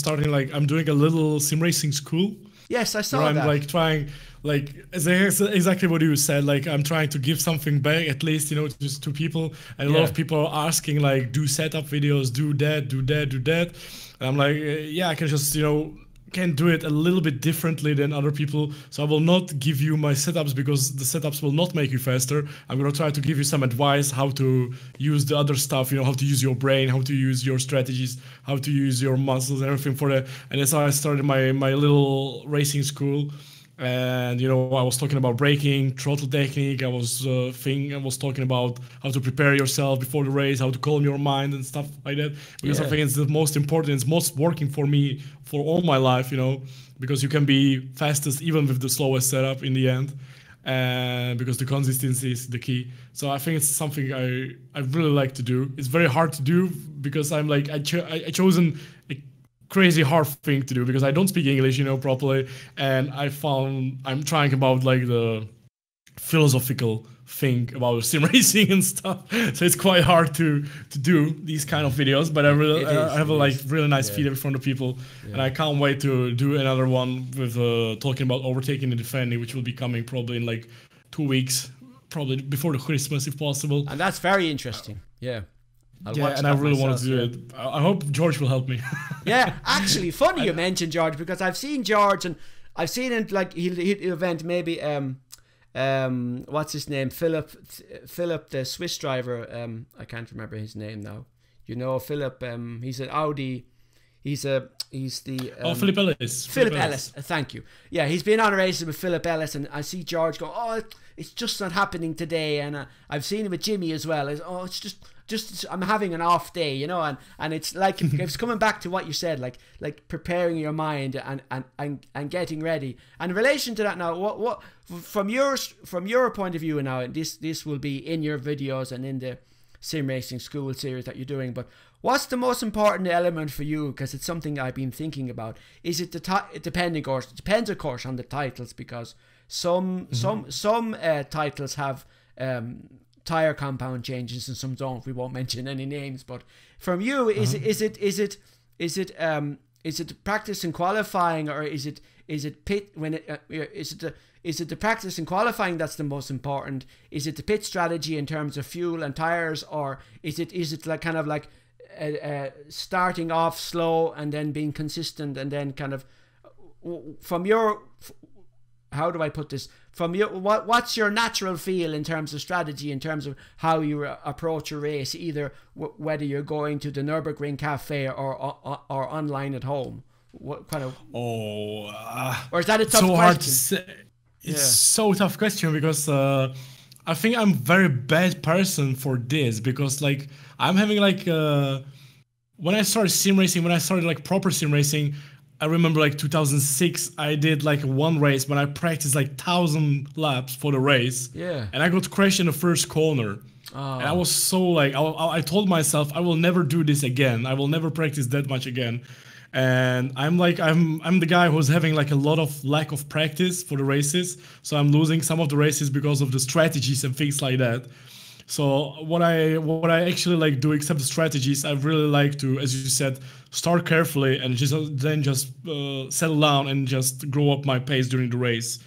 doing a little sim racing school. Yes, I saw that. I'm like trying, like exactly what you said. Like I'm trying to give something back, at least, you know, just to people. And a lot of people are asking, like, do setup videos, do that. And I'm like, yeah, I can just, you know, can do it a little bit differently than other people. So I will not give you my setups, because the setups will not make you faster. I'm going to try to give you some advice how to use the other stuff, you know, how to use your brain, how to use your strategies, how to use your muscles and everything for that. And that's how I started my little racing school. And, you know, I was talking about braking, throttle technique. I was talking about how to prepare yourself before the race, how to calm your mind and stuff like that. Because I think it's the most important, it's most working for me for all my life, you know, because you can be fastest even with the slowest setup in the end. And because the consistency is the key. So I think it's something I really like to do. It's very hard to do because I'm like, I chosen a crazy hard thing to do because I don't speak English, you know, properly, and I'm trying about like the philosophical thing about sim racing and stuff. So it's quite hard to do these kind of videos, but I have a really nice feedback from the people, and I can't wait to do another one with talking about overtaking and defending, which will be coming probably in like 2 weeks, probably before the Christmas if possible. And that's very interesting. And I really want to do it. I hope George will help me. Yeah, actually, funny you mentioned George, because I've seen George, and I've seen him like he'll event maybe what's his name, Philip the Swiss driver, I can't remember his name now. You know Philip, he's an Audi. He's the Philip Ellis. Philip Ellis. Thank you. Yeah, he's been on a race with Philip Ellis, and I see George go, oh, it's just not happening today. And I've seen him with Jimmy as well. It's just I'm having an off day, you know. And it's like it's coming back to what you said, like preparing your mind and getting ready. And in relation to that, now, what from your point of view now, and this will be in your videos and in the sim racing school series that you're doing, but what's the most important element for you? Because it's something I've been thinking about. Is it it depends of course on the titles, because some titles have tire compound changes and some don't. We won't mention any names, but from you, is it practice and qualifying, or is it pit when is it the practice and qualifying that's the most important? Is it the pit strategy in terms of fuel and tires, or is it like kind of like starting off slow and then being consistent, and then kind of from your, how do I put this, from your, what's your natural feel in terms of strategy, in terms of how you approach a race, either whether you're going to the Nürburgring cafe or online at home? What kind of, or is that a tough so question? Hard to say. It's so tough question, because I think I'm very bad person for this, because like I'm having like when I started sim racing, when I started like proper sim racing, I remember like 2006, I did like one race when I practiced like 1,000 laps for the race. Yeah. And I got crashed in the first corner. Oh. And I was so like, I told myself I will never do this again. I will never practice that much again. And I'm like, I'm the guy who's having like a lot of lack of practice for the races. So I'm losing some of the races because of the strategies and things like that. So what I actually like do, except the strategies, I really like to, as you said, start carefully and then settle down and just grow up my pace during the race.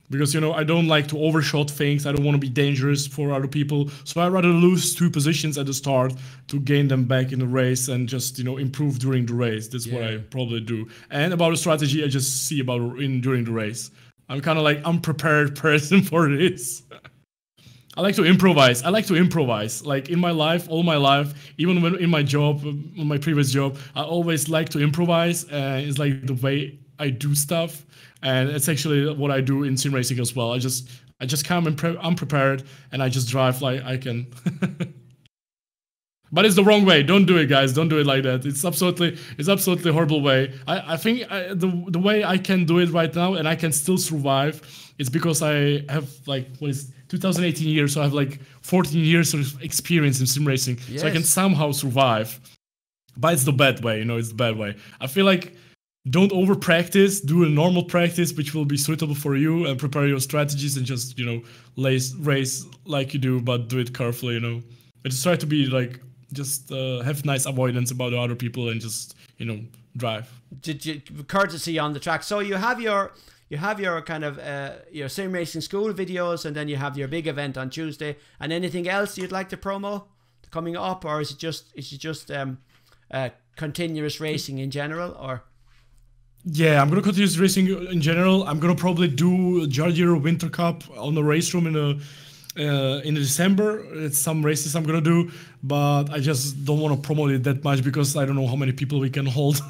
Because, you know, I don't like to overshot things. I don't want to be dangerous for other people. So I'd rather lose 2 positions at the start to gain them back in the race and just, you know, improve during the race. That's what I probably do. And about the strategy, I just see about during the race. I'm kind of like unprepared person for this. I like to improvise. Like in my life, all my life, even when in my job, in my previous job, I always like to improvise. It's like the way I do stuff. And it's actually what I do in sim racing as well. I just come unprepared and I just drive like I can. But it's the wrong way. Don't do it, guys. Don't do it like that. It's absolutely horrible way. I think the way I can do it right now and I can still survive is because I have like 2018 years, so I have like 14 years of experience in sim racing, so I can somehow survive. But it's the bad way, you know. It's the bad way. I feel like, don't over practice, do a normal practice which will be suitable for you, and prepare your strategies and just, you know, race like you do, but do it carefully, you know. But just try to be like, just have nice avoidance about the other people and just, you know, drive. Courtesy on the track. So you have your kind of your sim racing school videos, and then you have your big event on Tuesday. And anything else you'd like to promo coming up, or is it just continuous racing in general, or? Yeah, I'm gonna continue racing in general. I'm gonna probably do Jardier Winter Cup on the RaceRoom in December. It's some races I'm gonna do, but I just don't want to promote it that much because I don't know how many people we can hold.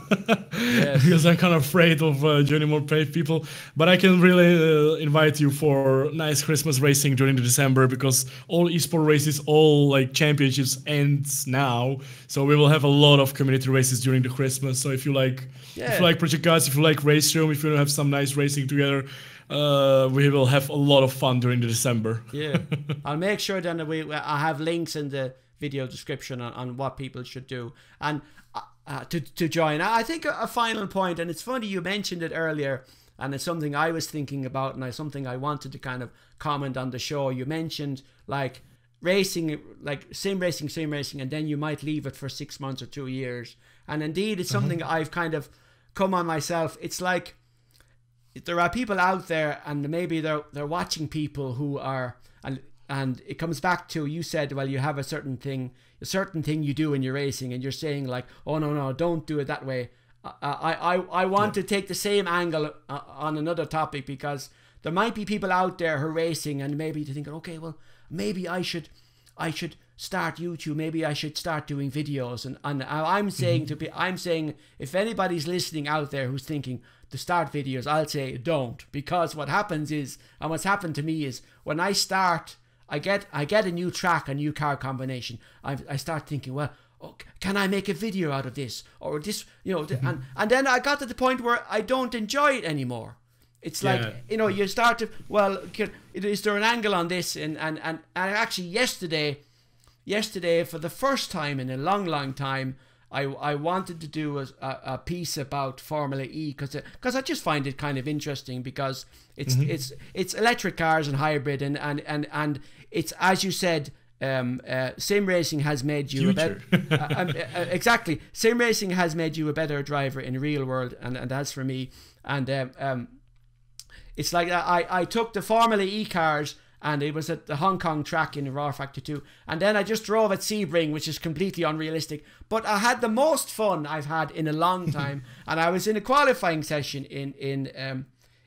Because I'm kind of afraid of joining more people. But I can really invite you for nice Christmas racing during the December, because all esport races, all like championships ends now. So we will have a lot of community races during the Christmas. So if you like, Project Guts, if you like RaceRoom, if you have some nice racing together, we will have a lot of fun during the December. Yeah, I'll make sure then that I have links in the video description on what people should do and to join. I think a final point, and it's funny you mentioned it earlier, and it's something I was thinking about, and it's something I wanted to kind of comment on the show. You mentioned like racing, like sim racing, and then you might leave it for 6 months or 2 years. And indeed, it's something I've kind of come on myself. It's like, there are people out there, and maybe they're watching people who are, and it comes back to, you said, well, you have a certain thing you do in your racing, and you're saying like, oh no, don't do it that way. I want to take the same angle on another topic, because there might be people out there who are racing, and maybe they're thinking, okay, well, maybe I should start YouTube. Maybe I should start doing videos. And I'm saying I'm saying if anybody's listening out there who's thinking to start videos, I'll say don't, because what happens is, and what's happened to me is, when I start, I get a new track, a new car combination. I start thinking, well, can I make a video out of this or this, you know? And then I got to the point where I don't enjoy it anymore. It's like, you know, you start to, well, is there an angle on this? And actually yesterday, for the first time in a long time, I wanted to do a piece about Formula E because I just find it kind of interesting, because it's electric cars and hybrid and it's, as you said, sim racing has made you a better exactly, sim racing has made you a better driver in real world, and that's for me. And it's like I took the Formula E cars, and it was at the Hong Kong track in Raw Factor 2, and then I just drove at Sebring, which is completely unrealistic, but I had the most fun I've had in a long time. And I was in a qualifying session in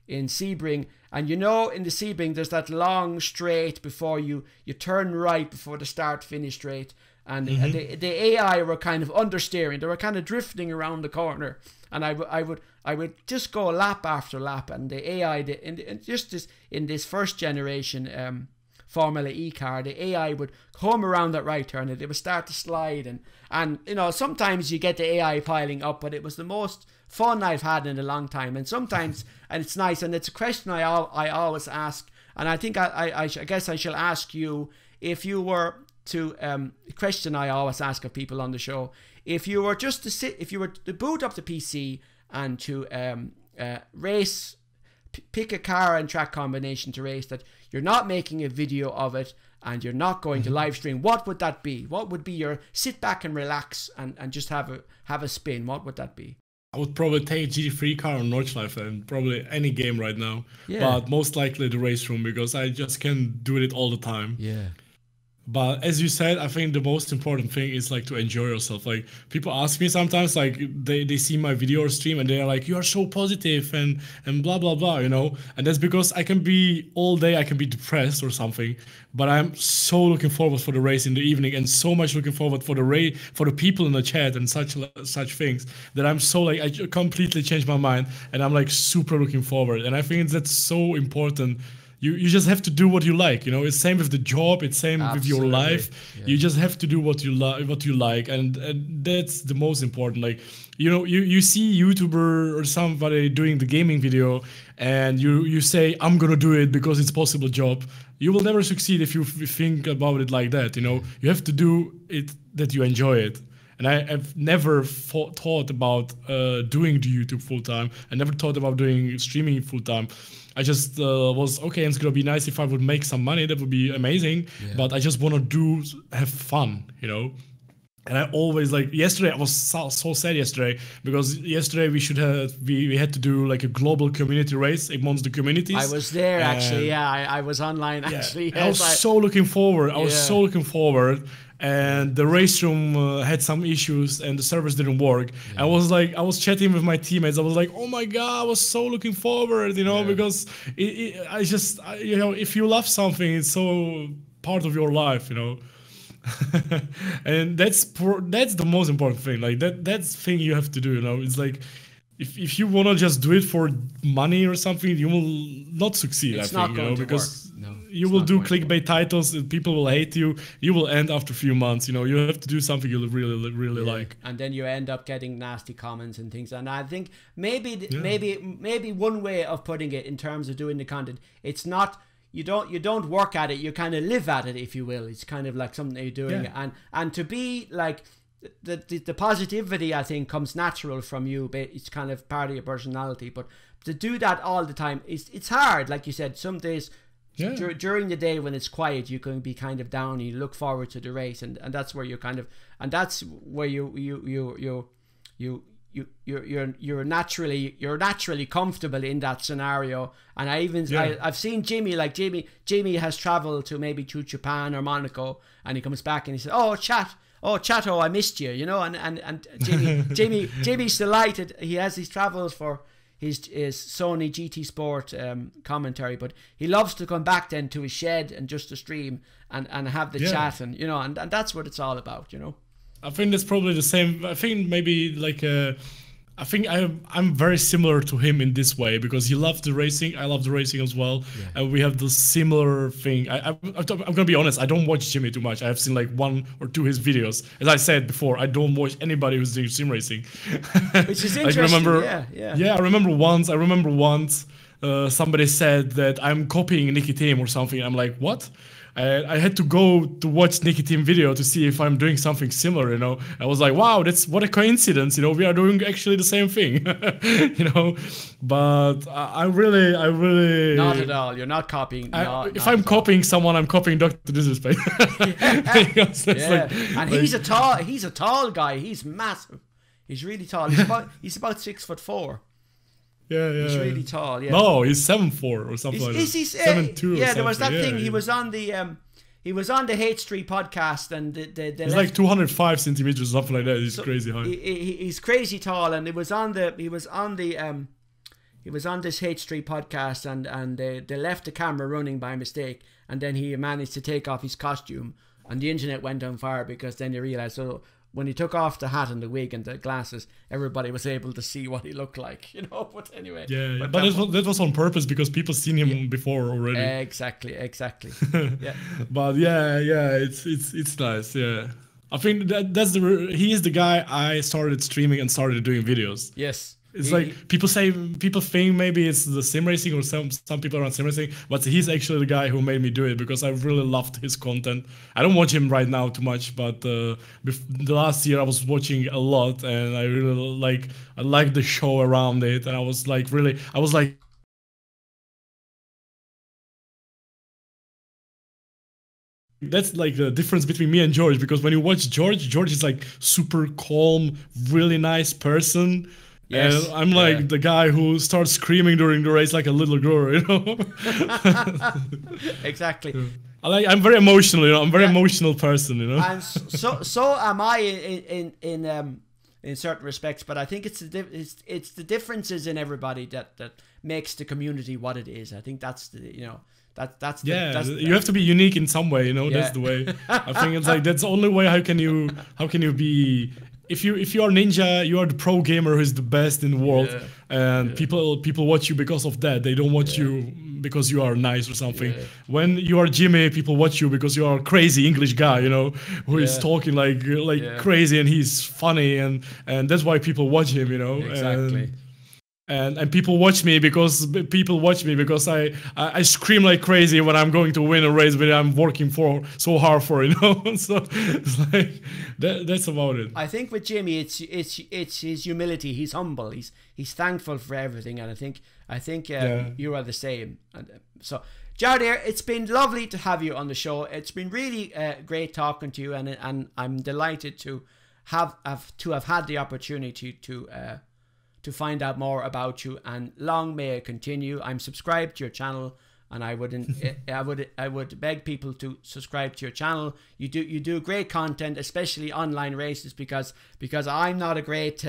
Sebring, and you know, in the Sebring there's that long straight before you turn right before the start finish straight, and the AI were kind of understeering. They were kind of drifting around the corner, and I would just go lap after lap, and the AI in this first generation Formula E car, the AI would come around that right turn and it would start to slide, and you know, sometimes you get the AI piling up, but it was the most fun I've had in a long time. And sometimes, and it's nice, and it's a question I always ask, and I think I guess I shall ask you, if you were to a question I always ask of people on the show, if you were just to if you were to boot up the PC and to pick a car and track combination to race, that you're not making a video of it and you're not going to live stream, what would that be? What would be your sit back and relax and just have a spin? What would that be? I would probably take GT3 car on Nordschleife and probably any game right now. Yeah. But most likely the race room, because I just can't do it all the time. Yeah. But as you said, I think the most important thing is like to enjoy yourself. Like, people ask me sometimes, like they see my video or stream and they're like, you are so positive and blah blah blah, you know. And that's because I can be all day, I can be depressed or something, but I'm so looking forward for the race in the evening, and so much looking forward for the people in the chat and such things, that I'm so like, I completely changed my mind and I'm like super looking forward. And I think that's so important. You just have to do what you like, you know. It's same with the job, it's same with your life. Yeah. You just have to do what you like, and that's the most important. Like, you know, you see YouTuber or somebody doing the gaming video, and you say, I'm gonna do it because it's a possible job. You will never succeed if you think about it like that, you know. You have to do it that you enjoy it. And I've never thought about doing the YouTube full time. I never thought about doing streaming full time. I just was, okay, it's gonna be nice if I would make some money. That would be amazing. Yeah. But I just wanna have fun, you know. And I always, like, yesterday I was so sad yesterday, because yesterday we had to do like a global community race amongst the communities. I was there actually. Yeah, I was online actually. Yeah. Yes, I was so looking forward. And the race room had some issues and the servers didn't work. Yeah. I was chatting with my teammates. I was like, oh my God, I was so looking forward, you know, because you know, if you love something, it's so part of your life, you know. And that's the most important thing. Like that's the thing you have to do, you know. It's like, if you want to just do it for money or something, you will not succeed. It's I think, not going to because work. No, you will do clickbait titles and people will hate you. You will end after a few months. You know, you have to do something you really like. And then you end up getting nasty comments and things. And I think maybe one way of putting it in terms of doing the content, it's not, you don't work at it, you kind of live at it, if you will. It's kind of like something that you're doing. Yeah. And to be like, the positivity, I think, comes natural from you, but it's kind of part of your personality. But to do that all the time, it's hard. Like you said, some days during the day when it's quiet, you can be kind of down. You look forward to the race, and that's where you're kind of, and that's where you're naturally comfortable in that scenario. And I've seen Jimmy, like Jimmy has traveled to maybe to Japan or Monaco, and he comes back and he said, oh Chato, I missed you, you know. And Jimmy's delighted. He has his travels for his Sony GT Sport commentary, but he loves to come back then to his shed and just to stream and have the chat, and and that's what it's all about, I think that's probably the same. I think maybe like I think I'm very similar to him in this way, because he loves the racing, I love the racing as well, and we have the similar thing. I'm gonna be honest, I don't watch Jimmy too much. I have seen like 1 or 2 his videos. As I said before, I don't watch anybody who's doing sim racing. Which is interesting. I remember once somebody said that I'm copying Nicky Tim or something. I'm like, what? I had to go to watch Nicky Tim video to see if I'm doing something similar, I was like, wow, what a coincidence, we are doing actually the same thing, but I really... Not at all, you're not copying. If I'm copying someone, I'm copying Dr. Disrespect. And he's a tall guy, he's massive. He's really tall, he's about 6'4". Yeah. He's really tall. Yeah. No, he's 7'4" or something like that. 7'2". Yeah, there was that thing. He was on the Hate Street podcast, and he's like 205 centimeters or something like that. He's crazy high. He's crazy tall, and he was on this Hate Street podcast, and they left the camera running by mistake, and then he managed to take off his costume, and the internet went on fire because then they realized when he took off the hat and the wig and the glasses, everybody was able to see what he looked like, But anyway. Yeah. But that was on purpose because people seen him before already. Exactly. Yeah. But it's nice. Yeah. I think he is the guy I started streaming and started doing videos. Yes. It's like people think maybe it's the sim racing or some people around sim racing, but he's actually the guy who made me do it because I really loved his content. I don't watch him right now too much, but the last year I was watching a lot, and I really like the show around it, and I was like that's like the difference between me and George, because when you watch George is like super calm, really nice person. Yes. And I'm like the guy who starts screaming during the race like a little girl, Exactly. I'm very emotional, I'm a very emotional person, And so am I in certain respects, but I think it's the differences in everybody that makes the community what it is. I think that's the you have to be unique in some way, That's the way. I think it's like that's the only way. How can you be? If you are ninja, you are the pro gamer who is the best in the world, and people watch you because of that. They don't watch you because you are nice or something. When you are Jimmy, people watch you because you are a crazy English guy, who is talking like crazy, and he's funny, and that's why people watch him, Exactly. And people watch me because I scream like crazy when I'm going to win a race, but I'm working so hard for it, So it's like that's about it. I think with Jimmy, it's his humility. He's humble. He's thankful for everything, and I think you are the same. So Jardier, it's been lovely to have you on the show. It's been really great talking to you, and I'm delighted to have had the opportunity to find out more about you, and long may it continue. I'm subscribed to your channel, and I would beg people to subscribe to your channel. You do great content, especially online races, because I'm not a great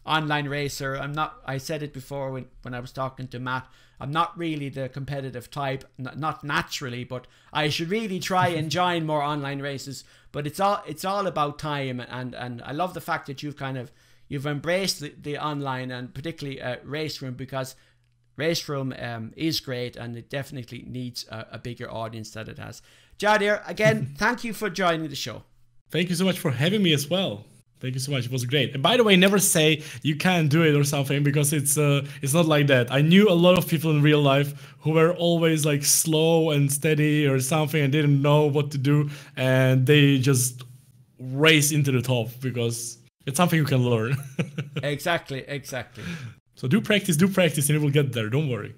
online racer. I said it before when I was talking to Matt. I'm not really the competitive type, not naturally, but I should really try and join more online races. But it's all about time, and I love the fact that you've embraced the online, and particularly RaceRoom, because RaceRoom is great, and it definitely needs a bigger audience than it has. Jardier, again, thank you for joining the show. Thank you so much for having me as well. Thank you so much. It was great. And by the way, never say you can't do it or something, because it's not like that. I knew a lot of people in real life who were always like slow and steady or something and didn't know what to do, and they just race into the top because it's something you can learn. Exactly. So do practice, and you will get there. Don't worry.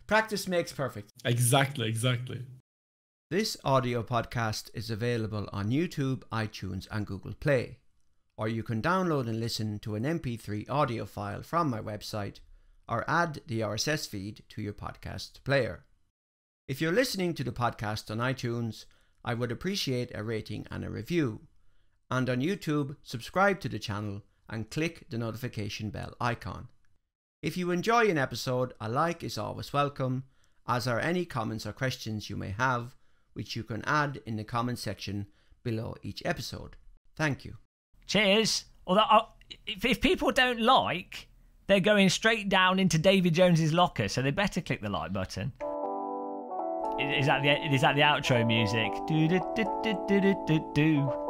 Practice makes perfect. Exactly. This audio podcast is available on YouTube, iTunes, and Google Play. Or you can download and listen to an MP3 audio file from my website, or add the RSS feed to your podcast player. If you're listening to the podcast on iTunes, I would appreciate a rating and a review. And on YouTube, subscribe to the channel and click the notification bell icon. If you enjoy an episode, a like is always welcome, as are any comments or questions you may have, which you can add in the comment section below each episode. Thank you. Cheers. Although, if people don't like, they're going straight down into Davy Jones's locker, so they better click the like button. Is that the outro music? Do do do do do do do.